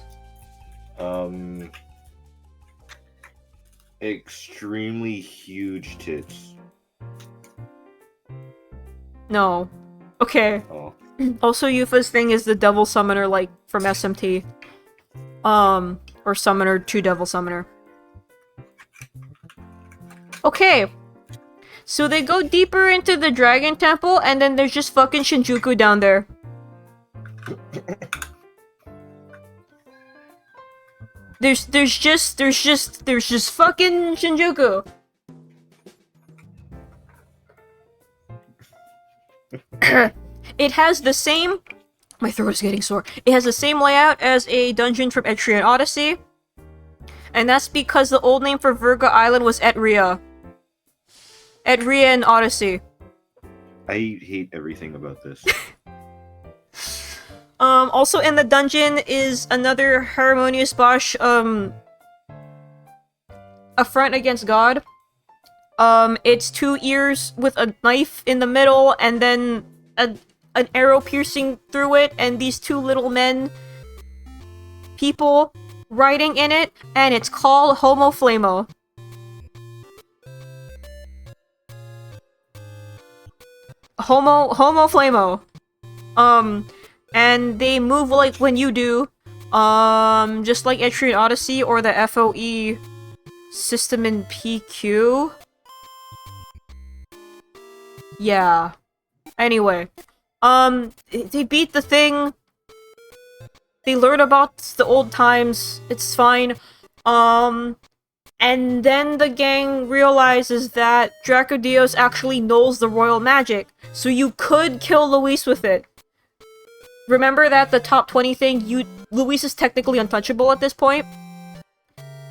Extremely huge tits. No. Okay. Oh. Also, Yufa's thing is the Devil Summoner, like, from SMT. Or Summoner to Devil Summoner. Okay. So they go deeper into the Dragon Temple, and then there's just fucking Shinjuku down there. There's just fucking Shinjuku. It has the same... My throat is getting sore. It has the same layout as a dungeon from Etrian Odyssey. And that's because the old name for Virga Island was Etria. Etria in Odyssey. I hate everything about this. Also in the dungeon is another Harmonious Bosch, affront against God. It's 2 ears with a knife in the middle, and then an arrow piercing through it, and these 2 little people writing in it, and it's called Homo Flamo. Homo Flamo. And they move like when you do, just like Etrian Odyssey or the FOE system in PQ. Yeah. Anyway, they beat the thing. They learn about the old times. It's fine. And then the gang realizes that Dracodios actually knows the royal magic, so you could kill Luis with it. Remember that the top 20 thing, Luis is technically untouchable at this point.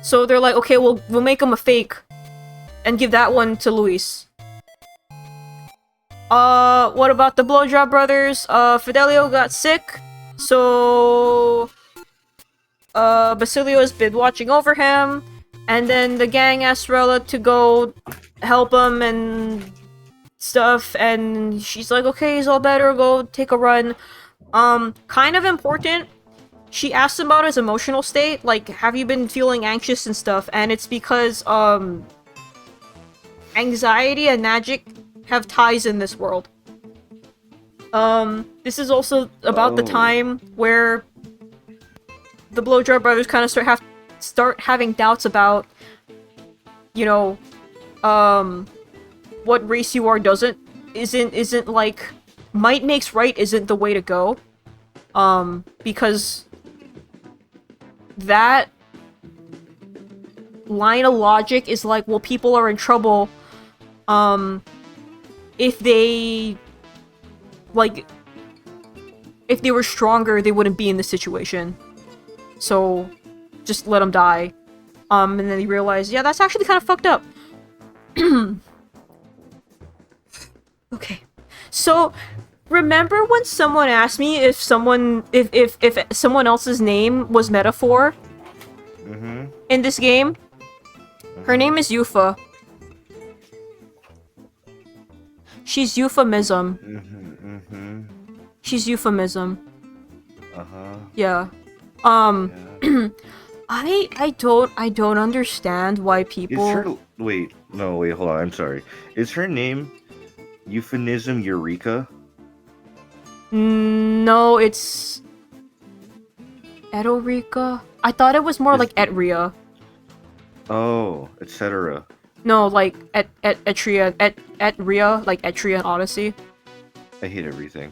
So they're like, okay, we'll make him a fake. and give that one to Luis. What about the Blowjob Brothers? Fidelio got sick, so Basilio has been watching over him, and then the gang asked Rella to go help him and stuff, and she's like, okay, he's all better, go take a run. Kind of important, she asked him about his emotional state, like, have you been feeling anxious and stuff, and it's because, anxiety and magic have ties in this world. This is also about the time where the Blowjob Brothers kind of start having doubts about, you know, what race you are isn't like, might makes right isn't the way to go. Because that line of logic is like, well, people are in trouble, if they, like, if they were stronger, they wouldn't be in this situation. So, just let them die. And then they realize, yeah, that's actually kind of fucked up. Okay. So, remember when someone asked me if someone else's name was metaphor? In this game? Her name is Yufa. She's euphemism. She's euphemism. Yeah. I don't understand why people... Is her... Wait, hold on, I'm sorry. Is her name Euphemism Eureka? No, it's... Edorica? I thought it was more like Etria. Oh, etc. No, like Etria, Etria, like Etria and Odyssey. I hate everything.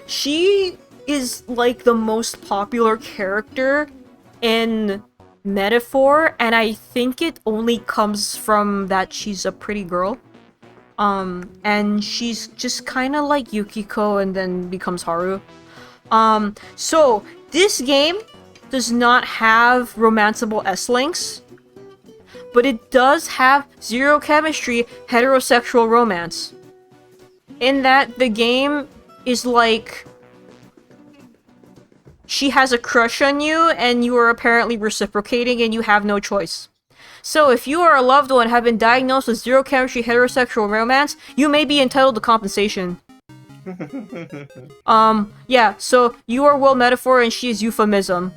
She is like the most popular character in Metaphor, and I think it only comes from that she's a pretty girl. And she's just kind of like Yukiko and then becomes Haru. So this game does not have romanceable S-links, but it does have zero chemistry heterosexual romance. In that the game is like, she has a crush on you and you are apparently reciprocating and you have no choice. So if you or a loved one have been diagnosed with zero chemistry heterosexual romance, you may be entitled to compensation. Yeah, so you are Will Metaphor and she is Euphemism.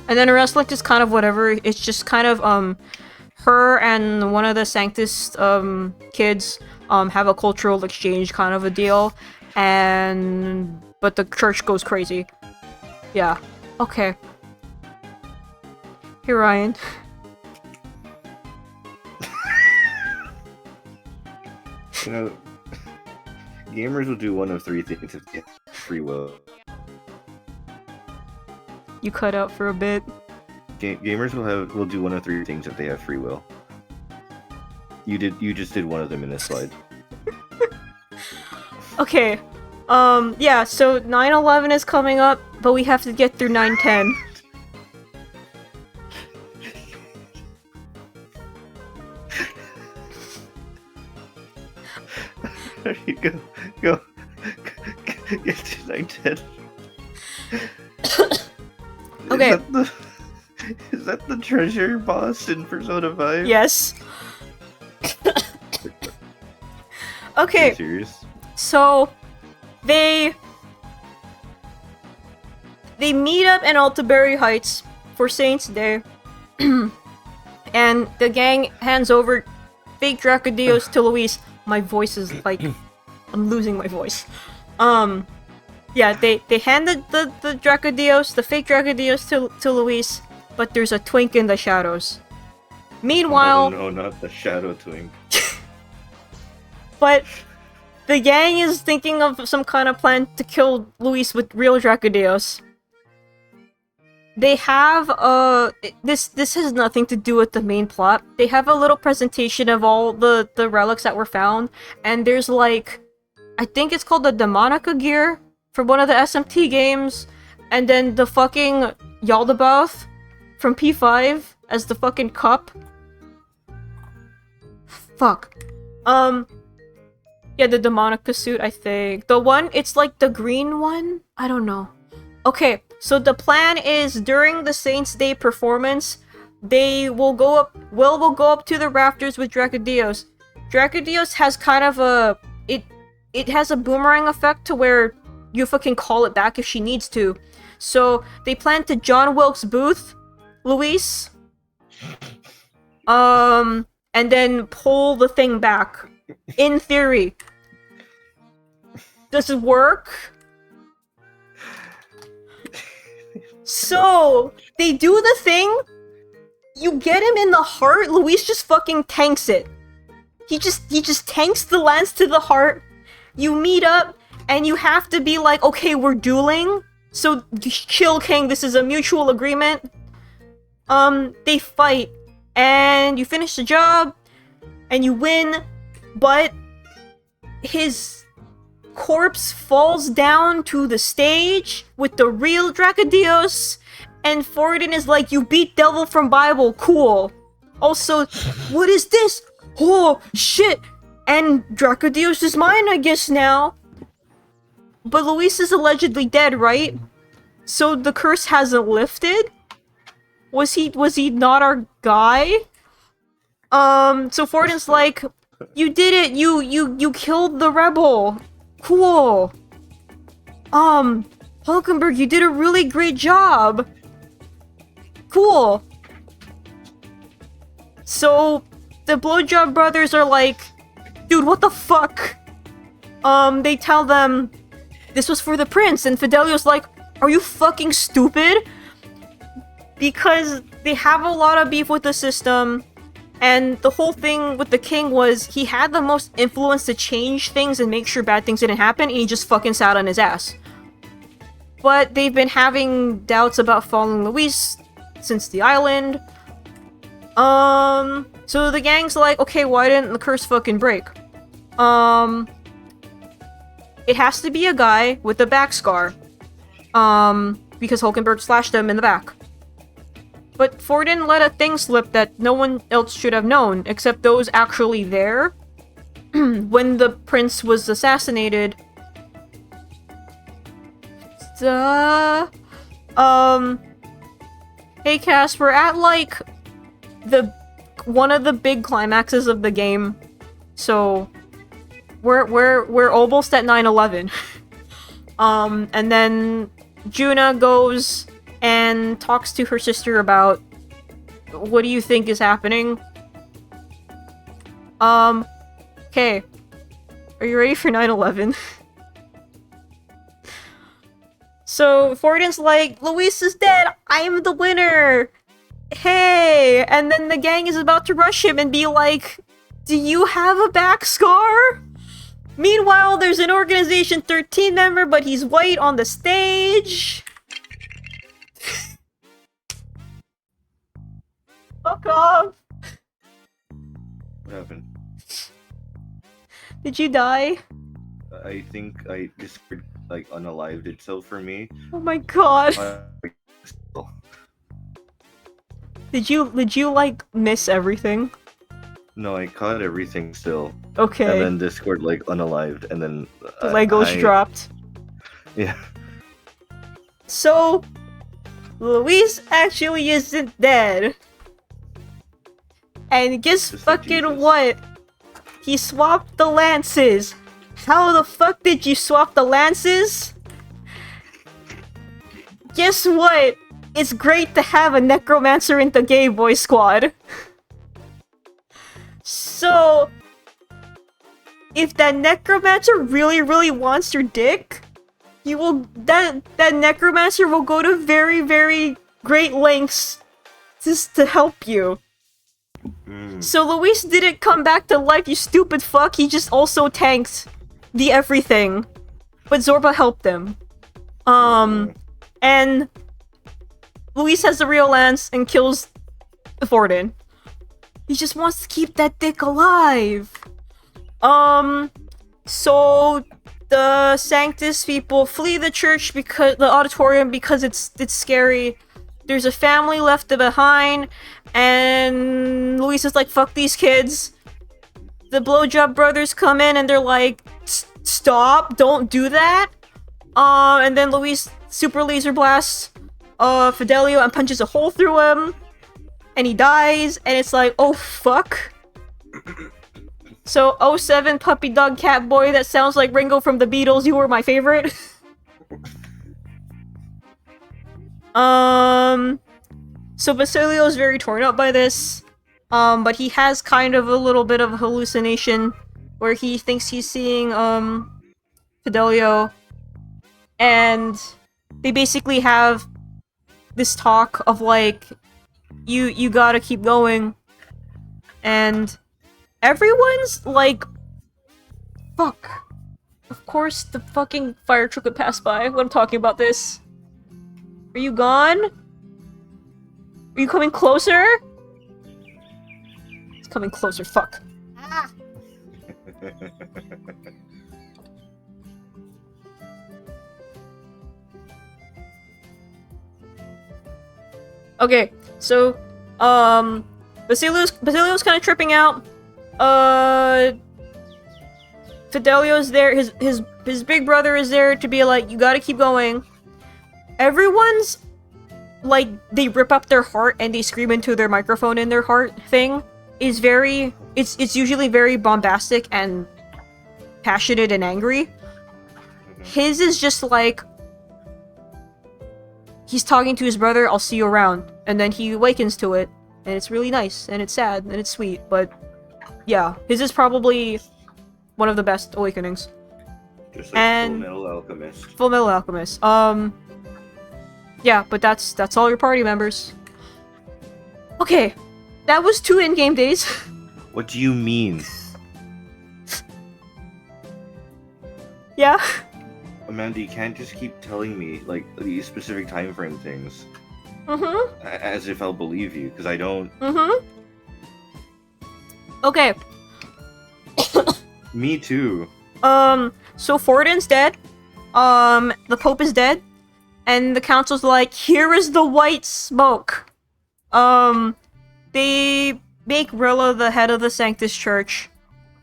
And then the rest, like, just kind of whatever. It's just kind of, her and one of the Sanctus, kids, have a cultural exchange kind of a deal. But the church goes crazy. Yeah. Okay. Here, Ryan. You know, gamers will do one of three things if they have free will. You cut out for a bit. Gamers will do one of three things if they have free will. You just did one of them in this slide. Okay. Yeah, so 9/11 is coming up, but we have to get through 9/10. There you go. Get to 9/10. Okay. Is that the treasure boss in Persona 5? Yes. Okay. Are you serious? So they meet up in Altaberry Heights for Saints Day. And the gang hands over fake Dracodios to Luis. My voice is like, I'm losing my voice. Yeah, they handed the Dracodios, the fake Dracodios to Luis, but there's a twink in the shadows. Meanwhile... Oh no, not the shadow twink. But the gang is thinking of some kind of plan to kill Luis with real Dracodios. They have, this has nothing to do with the main plot. They have a little presentation of all the relics that were found, and there's like, I think it's called the Demonica gear from one of the SMT games, and then the fucking Yaldabaoth from P5, as the fucking cup. Fuck. Yeah, the Demonica suit, I think. The one, it's like the green one? I don't know. Okay, so the plan is during the Saints' Day performance, they will go up, Will go up to the rafters with Dracodios. Dracodios has kind of a, it has a boomerang effect to where you fucking call it back if she needs to. So they plan to John Wilkes Booth, Luis, and then pull the thing back. In theory. Does it work? So, they do the thing, you get him in the heart, Luis just fucking tanks it. He just tanks the lance to the heart, you meet up, and you have to be like, okay, we're dueling, so chill, King, this is a mutual agreement. They fight, and you finish the job, and you win, but his corpse falls down to the stage with the real Dracodios, and Forden is like, you beat Devil from Bible, cool. Also, what is this? Oh, shit! And Dracodios is mine, I guess, now. But Luis is allegedly dead, right? So the curse hasn't lifted? Was he not our guy? So Forden's like, you did it, you killed the rebel. Cool. Hulkenberg, you did a really great job. Cool. So, the Blowjob brothers are like, dude, what the fuck? They tell them, this was for the prince, and Fidelio's like, are you fucking stupid? Because they have a lot of beef with the system, and the whole thing with the king was he had the most influence to change things and make sure bad things didn't happen, and he just fucking sat on his ass. But they've been having doubts about following Luis since the island. So the gang's like, okay, why didn't the curse fucking break? It has to be a guy with a back scar. Because Hulkenberg slashed him in the back. But Forden let a thing slip that no one else should have known, except those actually there. When the prince was assassinated. Hey Cass, we're at like one of the big climaxes of the game. So we're almost at 9/11. And then Juna goes and talks to her sister about what do you think is happening? Okay. Are you ready for 9/11? So Forden's like, Luis is dead, I'm the winner! Hey! And then the gang is about to rush him and be like, do you have a back scar? Meanwhile, there's an Organization 13 member, but he's white on the stage. Fuck off. What happened? Did you die? I think I just like unalived itself for me. Oh my god. Did you like miss everything? No, I caught everything still. Okay. And then Discord like unalived, and then the Legos dropped. Yeah. So, Luis actually isn't dead. And guess fucking what? He swapped the lances. How the fuck did you swap the lances? Guess what? It's great to have a necromancer in the Gay Boy Squad. So, if that necromancer really, really wants your dick, you will that necromancer will go to very, very great lengths just to help you. So Luis didn't come back to life, you stupid fuck. He just also tanked the everything, but Zorba helped him. And Luis has the real lance and kills Forden. He just wants to keep that dick alive. So the Sanctus people flee the church because the auditorium because it's scary. There's a family left behind, And Luis is like, fuck these kids. The blowjob brothers come in and they're like, stop, don't do that. And then Luis super laser blasts Fidelio and punches a hole through him. And he dies, and it's like, oh fuck. So, 07 puppy dog cat boy that sounds like Ringo from the Beatles, you were my favorite. So Basilio's very torn up by this. But he has kind of a little bit of a hallucination where he thinks he's seeing, Fidelio. And they basically have this talk of like, you gotta keep going. And everyone's like, fuck. Of course the fucking fire truck would pass by when I'm talking about this. Are you gone? Are you coming closer? It's coming closer, fuck. Ah. Okay, so, Basilio's kind of tripping out. Fidelio's there, his big brother is there to be like, you gotta keep going. Everyone's, like, they rip up their heart and they scream into their microphone in their heart thing is very, it's usually very bombastic and passionate and angry. His is just like, he's talking to his brother, I'll see you around. And then he awakens to it. And it's really nice. And it's sad. And it's sweet. But, yeah. His is probably one of the best awakenings. Just like Full Metal Alchemist. Full Metal Alchemist. Yeah, but that's all your party members. Okay. That was 2 in-game days. What do you mean? Yeah? Amanda, you can't just keep telling me, like, these specific time frame things. Mm-hmm. As if I'll believe you, because I don't. Mm-hmm. Okay. Me too. So Fortin's dead. The Pope is dead. And the council's like, here is the white smoke. They make Rilla the head of the Sanctus Church.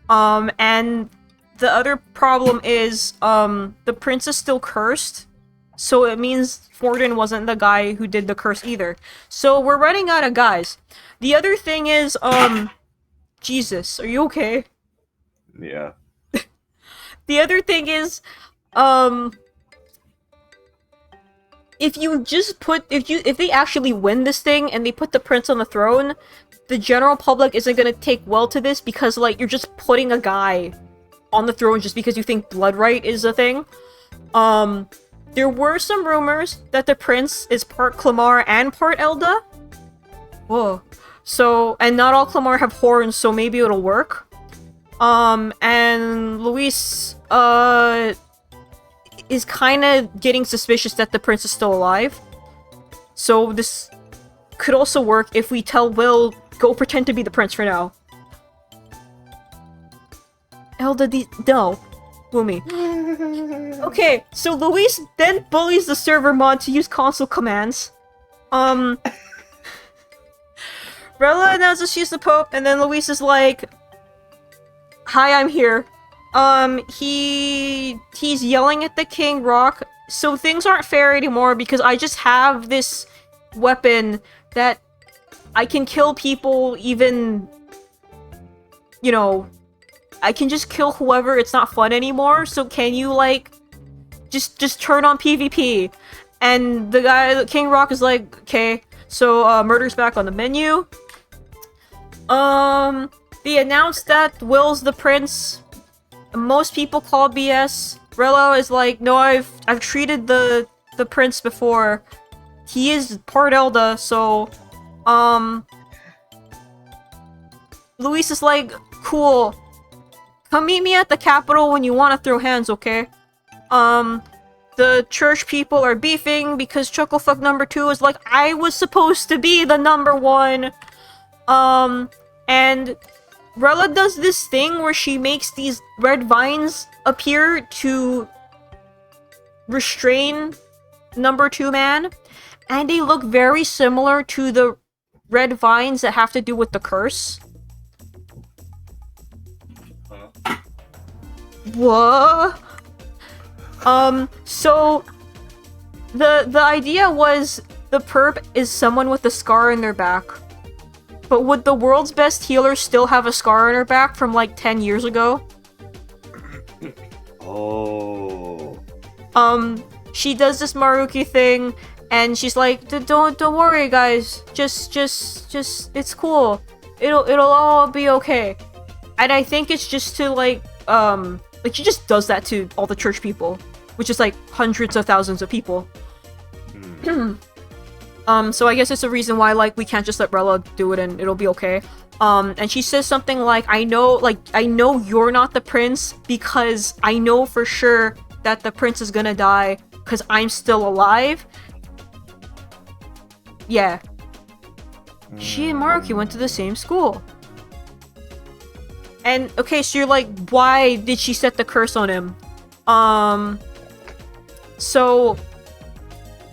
And the other problem is, the prince is still cursed. So it means Fortin wasn't the guy who did the curse either. So we're running out of guys. The other thing is, Jesus, are you okay? Yeah. The other thing is, if you just put, if they actually win this thing and they put the prince on the throne, the general public isn't gonna take well to this because, like, you're just putting a guy on the throne just because you think blood right is a thing. There were some rumors that the prince is part Clamar and part Elda. Whoa. So, and not all Clamar have horns, so maybe it'll work. And Luis, is kinda getting suspicious that the prince is still alive. So this could also work if we tell Will, go pretend to be the prince for now. Elda, no. Boomy. Okay, so Luis then bullies the server mod to use console commands. Rella announces she's the Pope, and then Luis is like, hi, I'm here. He's yelling at the King Rock, so things aren't fair anymore because I just have this weapon that I can kill people even, you know, I can just kill whoever, it's not fun anymore, so can you, like, just turn on PvP? And the guy, King Rock, is like, okay, so, murder's back on the menu. They announced that Will's the prince. Most people call BS. Rello is like, no, I've treated the prince before. He is part Elda, so, Luis is like, cool. Come meet me at the Capitol when you want to throw hands, okay? The church people are beefing because Chucklefuck number 2 is like, I was supposed to be the number 1. And Rella does this thing where she makes these red vines appear to restrain number 2 man. And they look very similar to the red vines that have to do with the curse. What? So the idea was the perp is someone with a scar in their back. But would the world's best healer still have a scar on her back from like 10 years ago? Oh. She does this Maruki thing, and she's like, don't worry, guys. Just, it's cool. It'll all be okay. And I think it's just to like she just does that to all the church people, which is like hundreds of thousands of people. So I guess it's a reason why like we can't just let Rella do it and it'll be okay. And she says something like, I know you're not the prince because I know for sure that the prince is gonna die because I'm still alive. Yeah. She and Maruki went to the same school. And, okay, so you're like, why did she set the curse on him? So...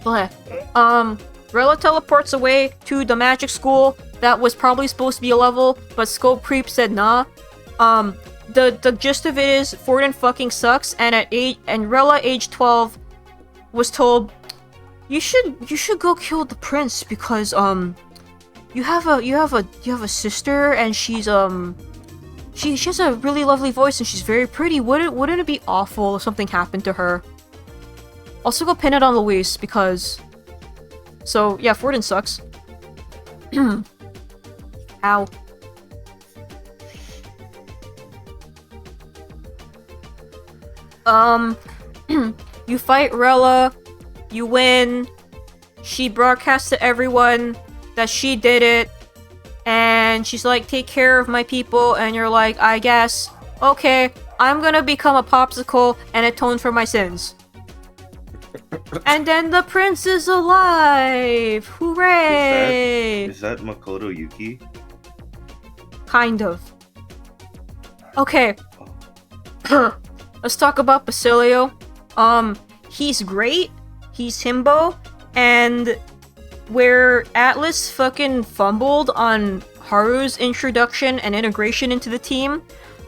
Rella teleports away to the magic school that was probably supposed to be a level, but Scope Creep said nah. The gist of it is Forden fucking sucks, and Rella, age 12, was told, you should go kill the prince because you have a sister and she's she has a really lovely voice and she's very pretty. Wouldn't it be awful if something happened to her? Also go pin it on Luis because. So yeah, Forden sucks. Ow. You fight Rella, you win. She broadcasts to everyone that she did it, and she's like, take care of my people, and you're like, I guess, okay, I'm gonna become a popsicle and atone for my sins. And then the prince is alive! Hooray! Is that Makoto Yuki? Kind of. Okay. Let's talk about Basilio. He's great. He's himbo. And where Atlas fucking fumbled on Haru's introduction and integration into the team,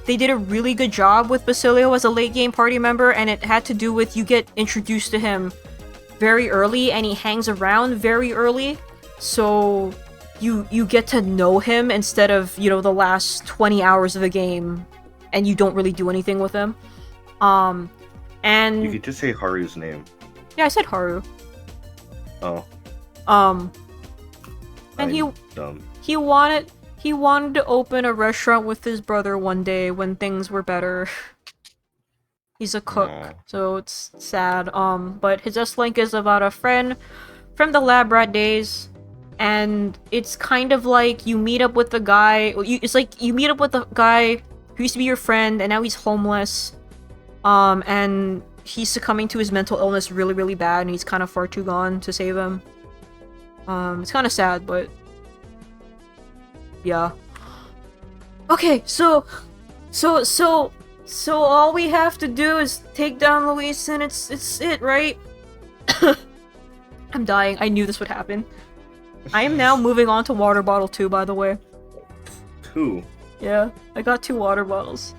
they did a really good job with Basilio as a late game party member, and it had to do with you get introduced to him very early and he hangs around very early. So you get to know him instead of, you know, the last 20 hours of the game and you don't really do anything with him. And you could just say Haru's name. Yeah, I said Haru. Oh. And dumb. he wanted to open a restaurant with his brother one day when things were better. He's a cook, so it's sad. But his S-Link is about a friend from the lab rat days, and it's kind of like you meet up with the guy. It's like you meet up with the guy who used to be your friend, and now he's homeless. And he's succumbing to his mental illness really, really bad, and he's kind of far too gone to save him. It's kind of sad, but yeah. Okay, so all we have to do is take down Luis, and it's it, right? I'm dying. I knew this would happen. I am now moving on to water bottle 2, by the way. 2? Yeah, I got 2 water bottles.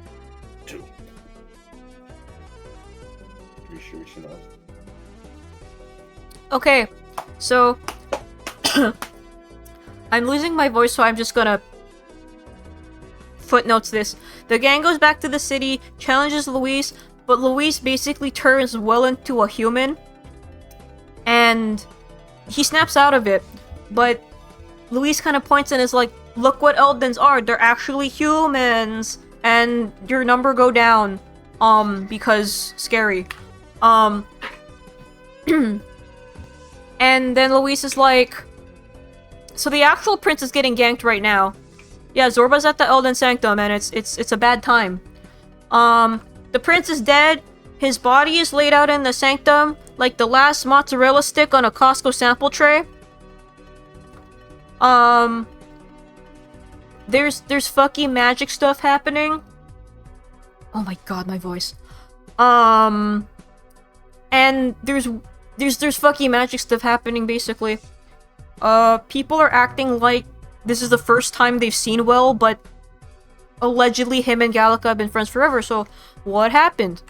2. Pretty sure we should have. Okay, so I'm losing my voice, so I'm just gonna footnotes this. The gang goes back to the city, challenges Luis, but Luis basically turns well into a human, and he snaps out of it. But Luis kind of points and is like, look what Eldens are, they're actually humans, and your number go down, because scary. And then Luis is like, so the actual prince is getting ganked right now. Yeah, Zorba's at the Elden Sanctum, and it's a bad time. The prince is dead. His body is laid out in the sanctum, like the last mozzarella stick on a Costco sample tray. There's fucking magic stuff happening. Oh my god, my voice. And there's fucking magic stuff happening, basically. People are acting like this is the first time they've seen Will, but allegedly him and Gallica have been friends forever, so what happened?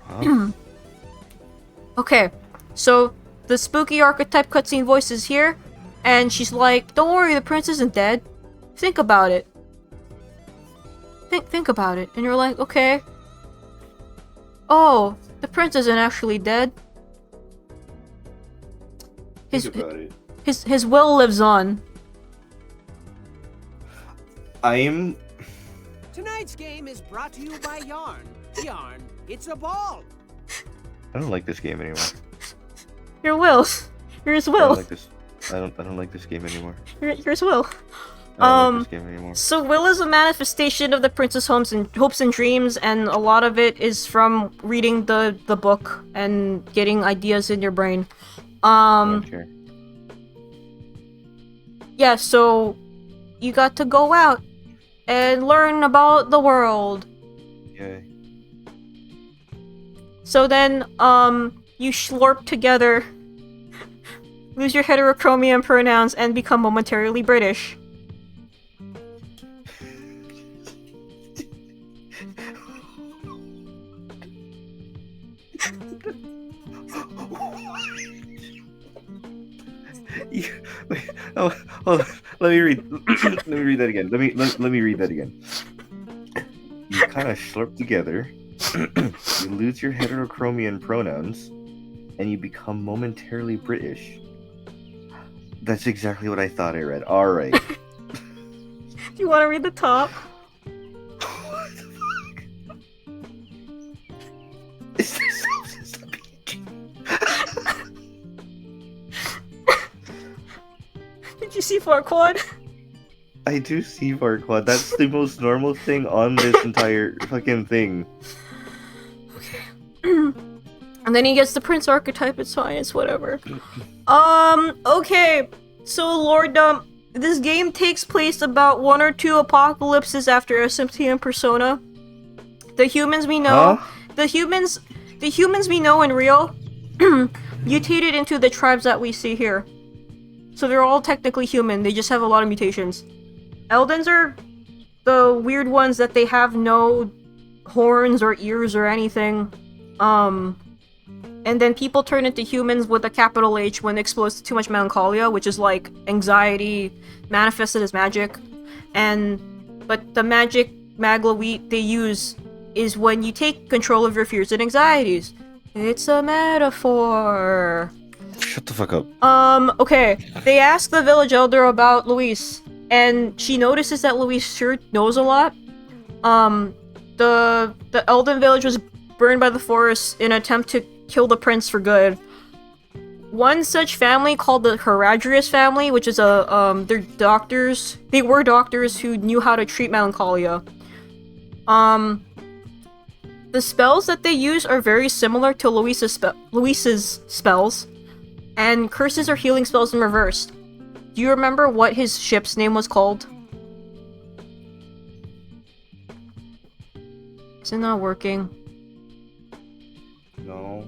Huh? Okay, so the spooky archetype cutscene voice is here, and she's like, don't worry, the prince isn't dead. Think about it. Think about it. And you're like, okay. Oh, the prince isn't actually dead. Think about it. His will lives on. Tonight's game is brought to you by Yarn. Yarn, it's a ball. I don't like this game anymore. Your will. Here's I Will. don't like this. I don't like this game anymore. Here's Will. I don't like this game anymore. So Will is a manifestation of the prince's hopes and dreams, and a lot of it is from reading the book and getting ideas in your brain. Okay. Yeah, so you got to go out and learn about the world. Yay. So then, you slurp together, lose your heterochromium pronouns, and become momentarily British. Wait, oh, hold on. Let me read. Let me read that again. Let me read that again. You kind of slurp together. You lose your heterochromium pronouns, and you become momentarily British. That's exactly what I thought I read. All right. Do you want to read the top? What the fuck? Is this a PG? Did you see Farquaad? I do see Farquaad. That's the most normal thing on this entire fucking thing. And then he gets the prince archetype, it's fine, it's whatever. Okay. So, Lorddom, this game takes place about 1 or 2 apocalypses after SMT and Persona. The humans we know, the humans we know in Rio, mutated into the tribes that we see here. So they're all technically human, they just have a lot of mutations. Eldens are the weird ones that they have no horns or ears or anything. And then people turn into humans with a capital H when exposed to too much melancholia, which is like anxiety manifested as magic. But the magic magla they use is when you take control of your fears and anxieties. It's a metaphor. Shut the fuck up. Okay. They ask the village elder about Luis, and she notices that Luis sure knows a lot. The Elden village was burned by the forest in an attempt to kill the prince for good. One such family, called the Heradrius family, which is they're doctors. They were doctors who knew how to treat melancholia. The spells that they use are very similar to Luis's spells, and curses or healing spells in reverse. Do you remember what his ship's name was called? Is it not working? No.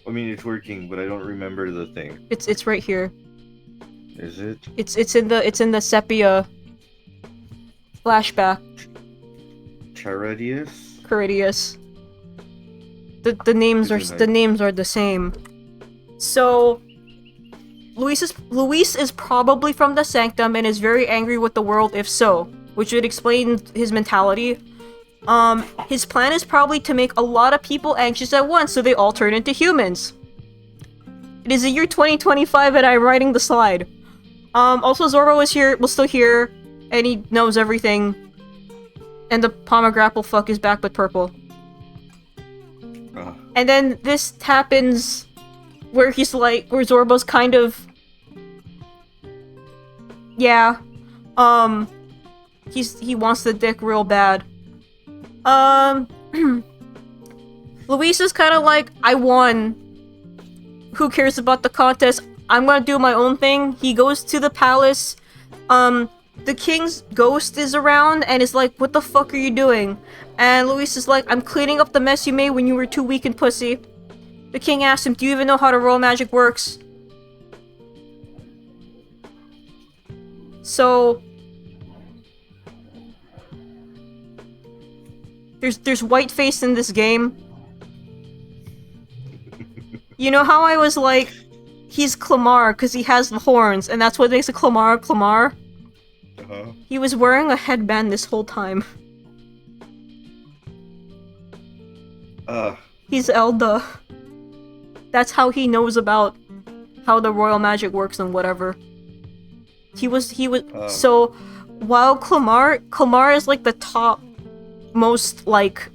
I mean, it's working, but I don't remember the thing. It's right here. Is it? It's in the sepia flashback. Charadius? Caridius. The names are the same. So Luis is probably from the Sanctum and is very angry with the world if so, which would explain his mentality. His plan is probably to make a lot of people anxious at once so they all turn into humans. It is the year 2025 and I'm writing the slide. Also Zorro was still here, and he knows everything. And the Pomegranate fuck is back with purple. And then this happens where where Zorbo's kind of... Yeah. He wants the dick real bad. Luis is kind of like, I won. Who cares about the contest? I'm gonna do my own thing. He goes to the palace. The king's ghost is around and is like, what the fuck are you doing? And Luis is like, I'm cleaning up the mess you made when you were too weak and pussy. The king asks him, do you even know how to roll magic works? So there's whiteface in this game. You know how I was like, he's Clamar because he has the horns, and that's what makes a Clamar Clamar? Uh-huh. He was wearing a headband this whole time. He's Elda. That's how he knows about how the royal magic works and whatever. He was so while Clamar is like the top most like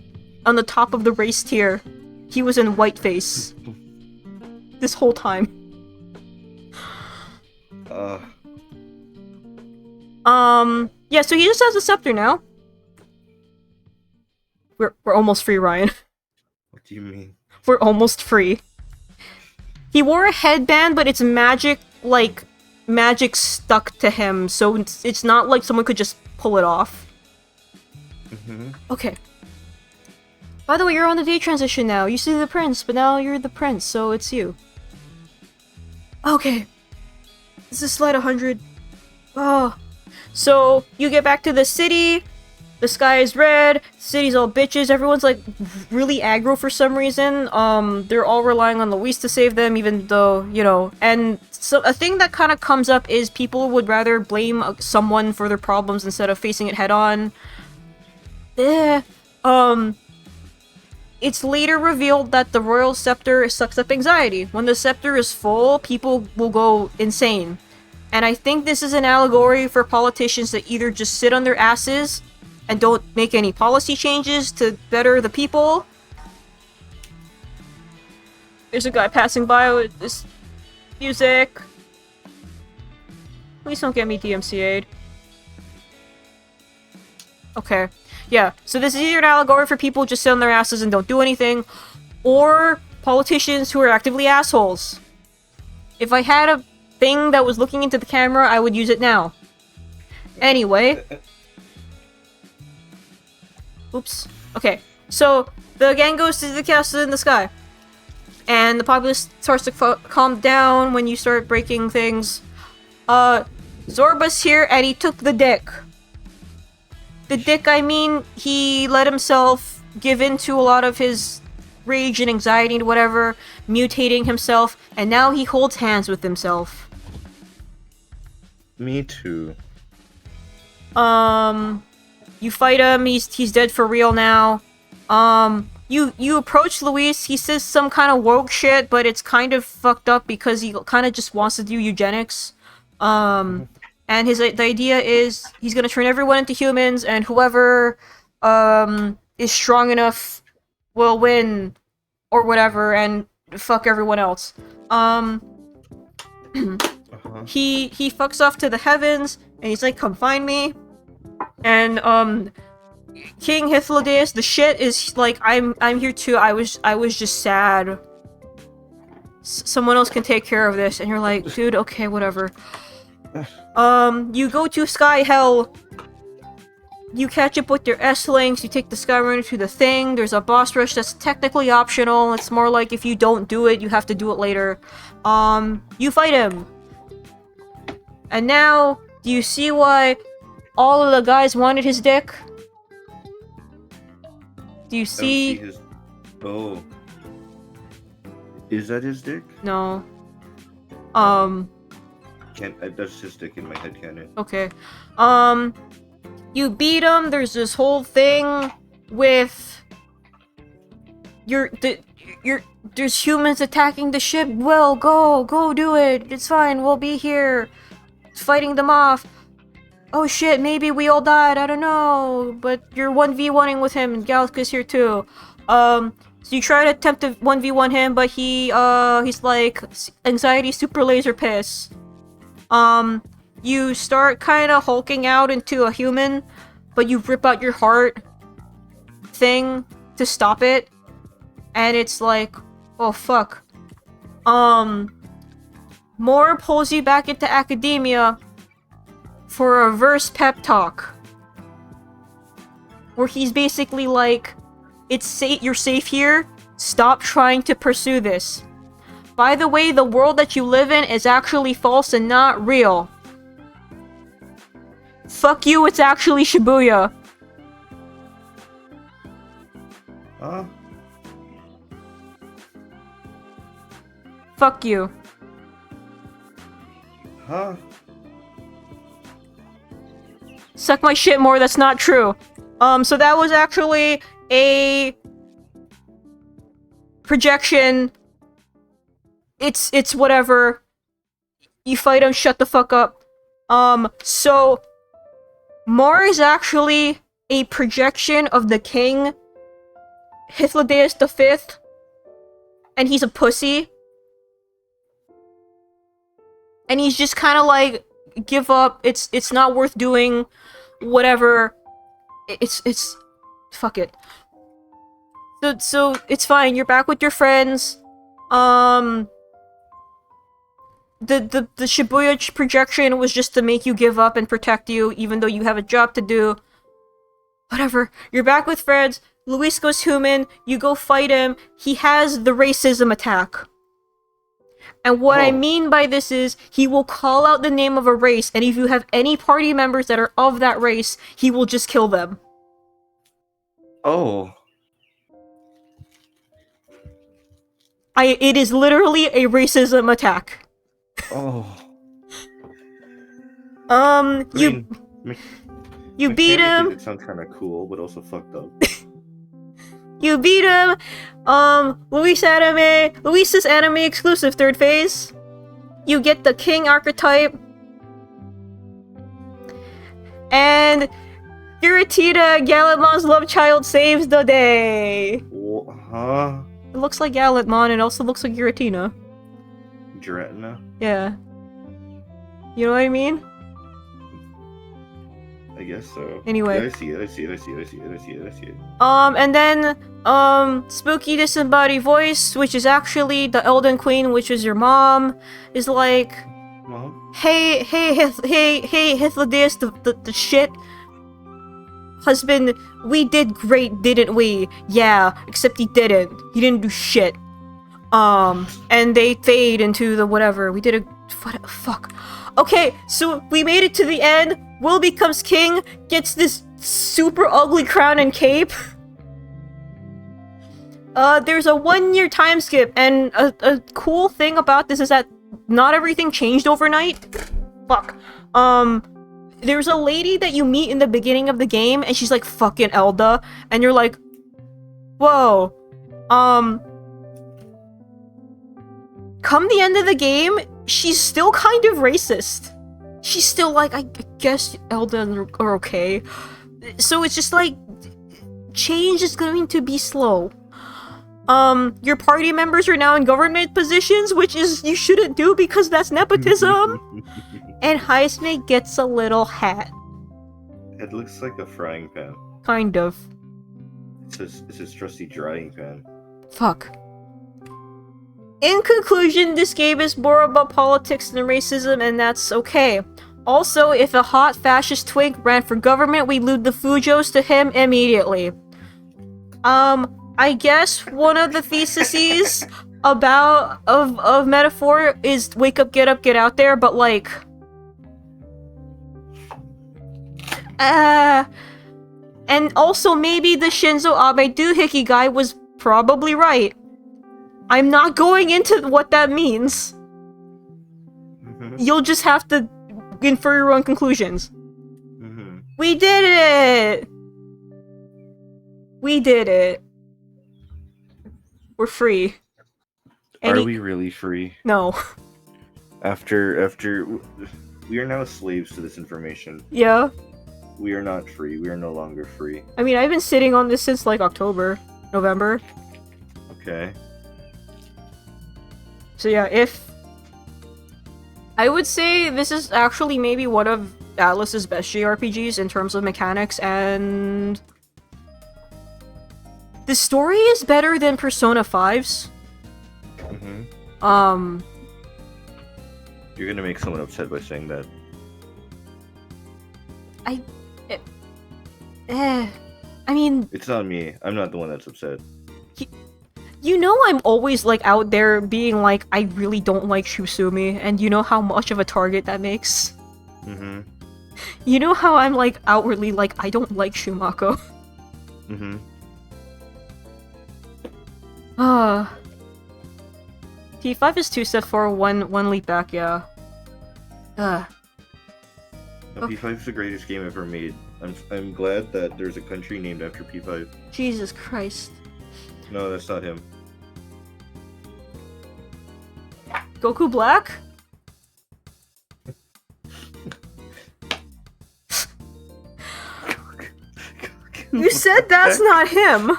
on the top of the race tier, he was in whiteface this whole time. Yeah, so he just has a scepter now. We're almost free, Ryan. What do you mean? We're almost free. He wore a headband, but it's magic, like, magic stuck to him, so it's not like someone could just pull it off. Okay. By the way, you're on the day transition now. You see the prince, but now you're the prince, so it's you. Okay. This is slide 100. Oh. So, you get back to the city. The sky is red. The city's all bitches. Everyone's, like, really aggro for some reason. They're all relying on Luis to save them, even though, you know... And so a thing that kind of comes up is people would rather blame someone for their problems instead of facing it head-on. It's later revealed that the royal scepter sucks up anxiety. When the scepter is full, people will go insane. And I think this is an allegory for politicians that either just sit on their asses and don't make any policy changes to better the people. There's a guy passing by with this music. Please don't get me DMCA'd. Okay. Yeah, so this is either an allegory for people who just sit on their asses and don't do anything, or politicians who are actively assholes. If I had a thing that was looking into the camera, I would use it now. Anyway. Oops. Okay, so the gang goes to the castle in the sky. And the populace starts to calm down when you start breaking things. Zorba's here and he took the dick. The dick, I mean, he let himself give in to a lot of his rage and anxiety and whatever, mutating himself, and now he holds hands with himself. Me too. You fight him, he's dead for real now. You approach Luis, he says some kind of woke shit, but it's kind of fucked up because he kind of just wants to do eugenics. And the idea is he's gonna turn everyone into humans, and whoever is strong enough will win, or whatever, and fuck everyone else. He fucks off to the heavens, and he's like, "Come find me." And King Hythlodaeus, the shit is like, I'm here too. I was just sad. Someone else can take care of this, and you're like, dude, okay, whatever. You go to Sky Hell. You catch up with your S-Links, you take the Skyrunner to the thing, there's a boss rush that's technically optional, it's more like if you don't do it, you have to do it later. You fight him. And now, do you see why all of the guys wanted his dick? Do you see? His... Oh. Is that his dick? No. That's his dick in my head canon. Okay. You beat him, there's this whole thing with... There's humans attacking the ship. Well, go do it. It's fine, we'll be here. Fighting them off. Oh shit, maybe we all died, I don't know. But you're 1v1ing with him, and Galactus here too. So you try to attempt to 1v1 him, but he's like, anxiety super laser piss. You start kinda hulking out into a human, but you rip out your heart thing to stop it. And it's like, oh fuck. Mor pulls you back into academia for a reverse pep talk. Where he's basically like, it's safe, you're safe here, stop trying to pursue this. By the way, the world that you live in is actually false and not real. Fuck you, it's actually Shibuya. Huh? Fuck you. Huh? Suck my shit more, that's not true. So that was actually a projection. It's whatever. You fight him, shut the fuck up. So Mar is actually a projection of the king, Hythlodaeus V, and he's a pussy. And he's just kind of like, give up, it's not worth doing, whatever. It's fuck it. So it's fine, you're back with your friends. The Shibuya projection was just to make you give up and protect you, even though you have a job to do. Whatever, you're back with friends, Luis goes human, you go fight him, he has the racism attack. And what I mean by this is, he will call out the name of a race, and if you have any party members that are of that race, he will just kill them. Oh. It is literally a racism attack. Oh. You beat him. It sounds kind of cool, but also fucked up. You beat him. Luis's anime exclusive third phase. You get the king archetype. And Giratina, Gallantmon's love child, saves the day. Huh? It looks like Gallantmon and also looks like Giratina. Giratina? Yeah. You know what I mean? I guess so. Anyway. Yeah, I see it. And then, Spooky Disembodied Voice, which is actually the Elden Queen, which is your mom, is like, Mom? hey, Hythlodaeus, the shit husband, we did great, didn't we? Yeah, except he didn't. He didn't do shit. And they fade into the whatever. We did a... fuck. Okay, so we made it to the end. Will becomes king, gets this super ugly crown and cape. There's a 1-year time skip, and a cool thing about this is that not everything changed overnight. Fuck. There's a lady that you meet in the beginning of the game, and she's like fucking Elda, and you're like, whoa. Come the end of the game, she's still kind of racist. She's still like, I guess Elda are okay. So it's just like, change is going to be slow. Your party members are now in government positions, which is, you shouldn't do because that's nepotism. And Heisme gets a little hat. It looks like a frying pan. Kind of. It's his trusty drying pan. Fuck. In conclusion, this game is more about politics than racism, and that's okay. Also, if a hot fascist twink ran for government, we'd lose the Fujos to him immediately. I guess one of the theses of metaphor is wake up, get out there, but like... and also maybe the Shinzo Abe doohickey guy was probably right. I'm not going into what that means. You'll just have to infer your own conclusions. We did it! We did it. We're free. Are we really free? No. After we are now slaves to this information. Yeah. We are not free. We are no longer free. I mean, I've been sitting on this since like November. Okay. So yeah, I would say this is actually maybe one of Atlus's best JRPGs in terms of mechanics, and the story is better than Persona 5's. You're gonna make someone upset by saying that. I mean... It's not me. I'm not the one that's upset. You know I'm always, like, out there being like, I really don't like Shusumi, and you know how much of a target that makes? You know how I'm like outwardly like I don't like Shumako. Mm-hmm. T5 is 2 step forward, one leap back, yeah. No, P5 is the greatest game ever made. I'm glad that there's a country named after P5. Jesus Christ. No, that's not him. Goku Black? You said that's not him!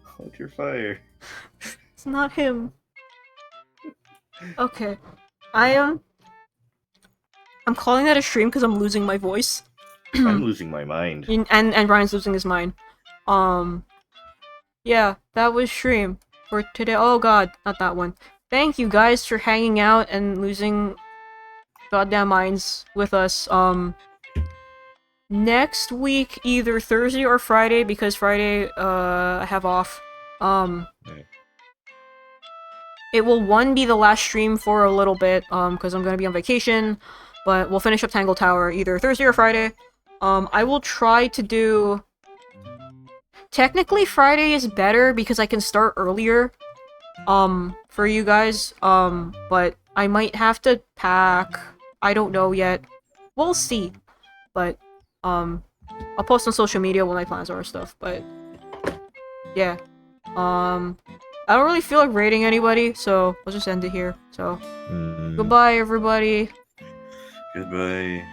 Hold your fire. It's not him. Okay. I'm calling that a stream because I'm losing my voice. I'm losing my mind. And Ryan's losing his mind. Yeah, that was stream for today. Oh god, not that one. Thank you guys for hanging out and losing goddamn minds with us. Next week, either Thursday or Friday, because Friday, I have off. Right. It will be the last stream for a little bit, because I'm gonna be on vacation, but we'll finish up Tangle Tower either Thursday or Friday. I will try to do... Technically, Friday is better because I can start earlier, for you guys, but I might have to pack. I don't know yet. We'll see. But, I'll post on social media what my plans are and stuff, but... Yeah. I don't really feel like rating anybody, so let's just end it here. So, goodbye, everybody. Goodbye.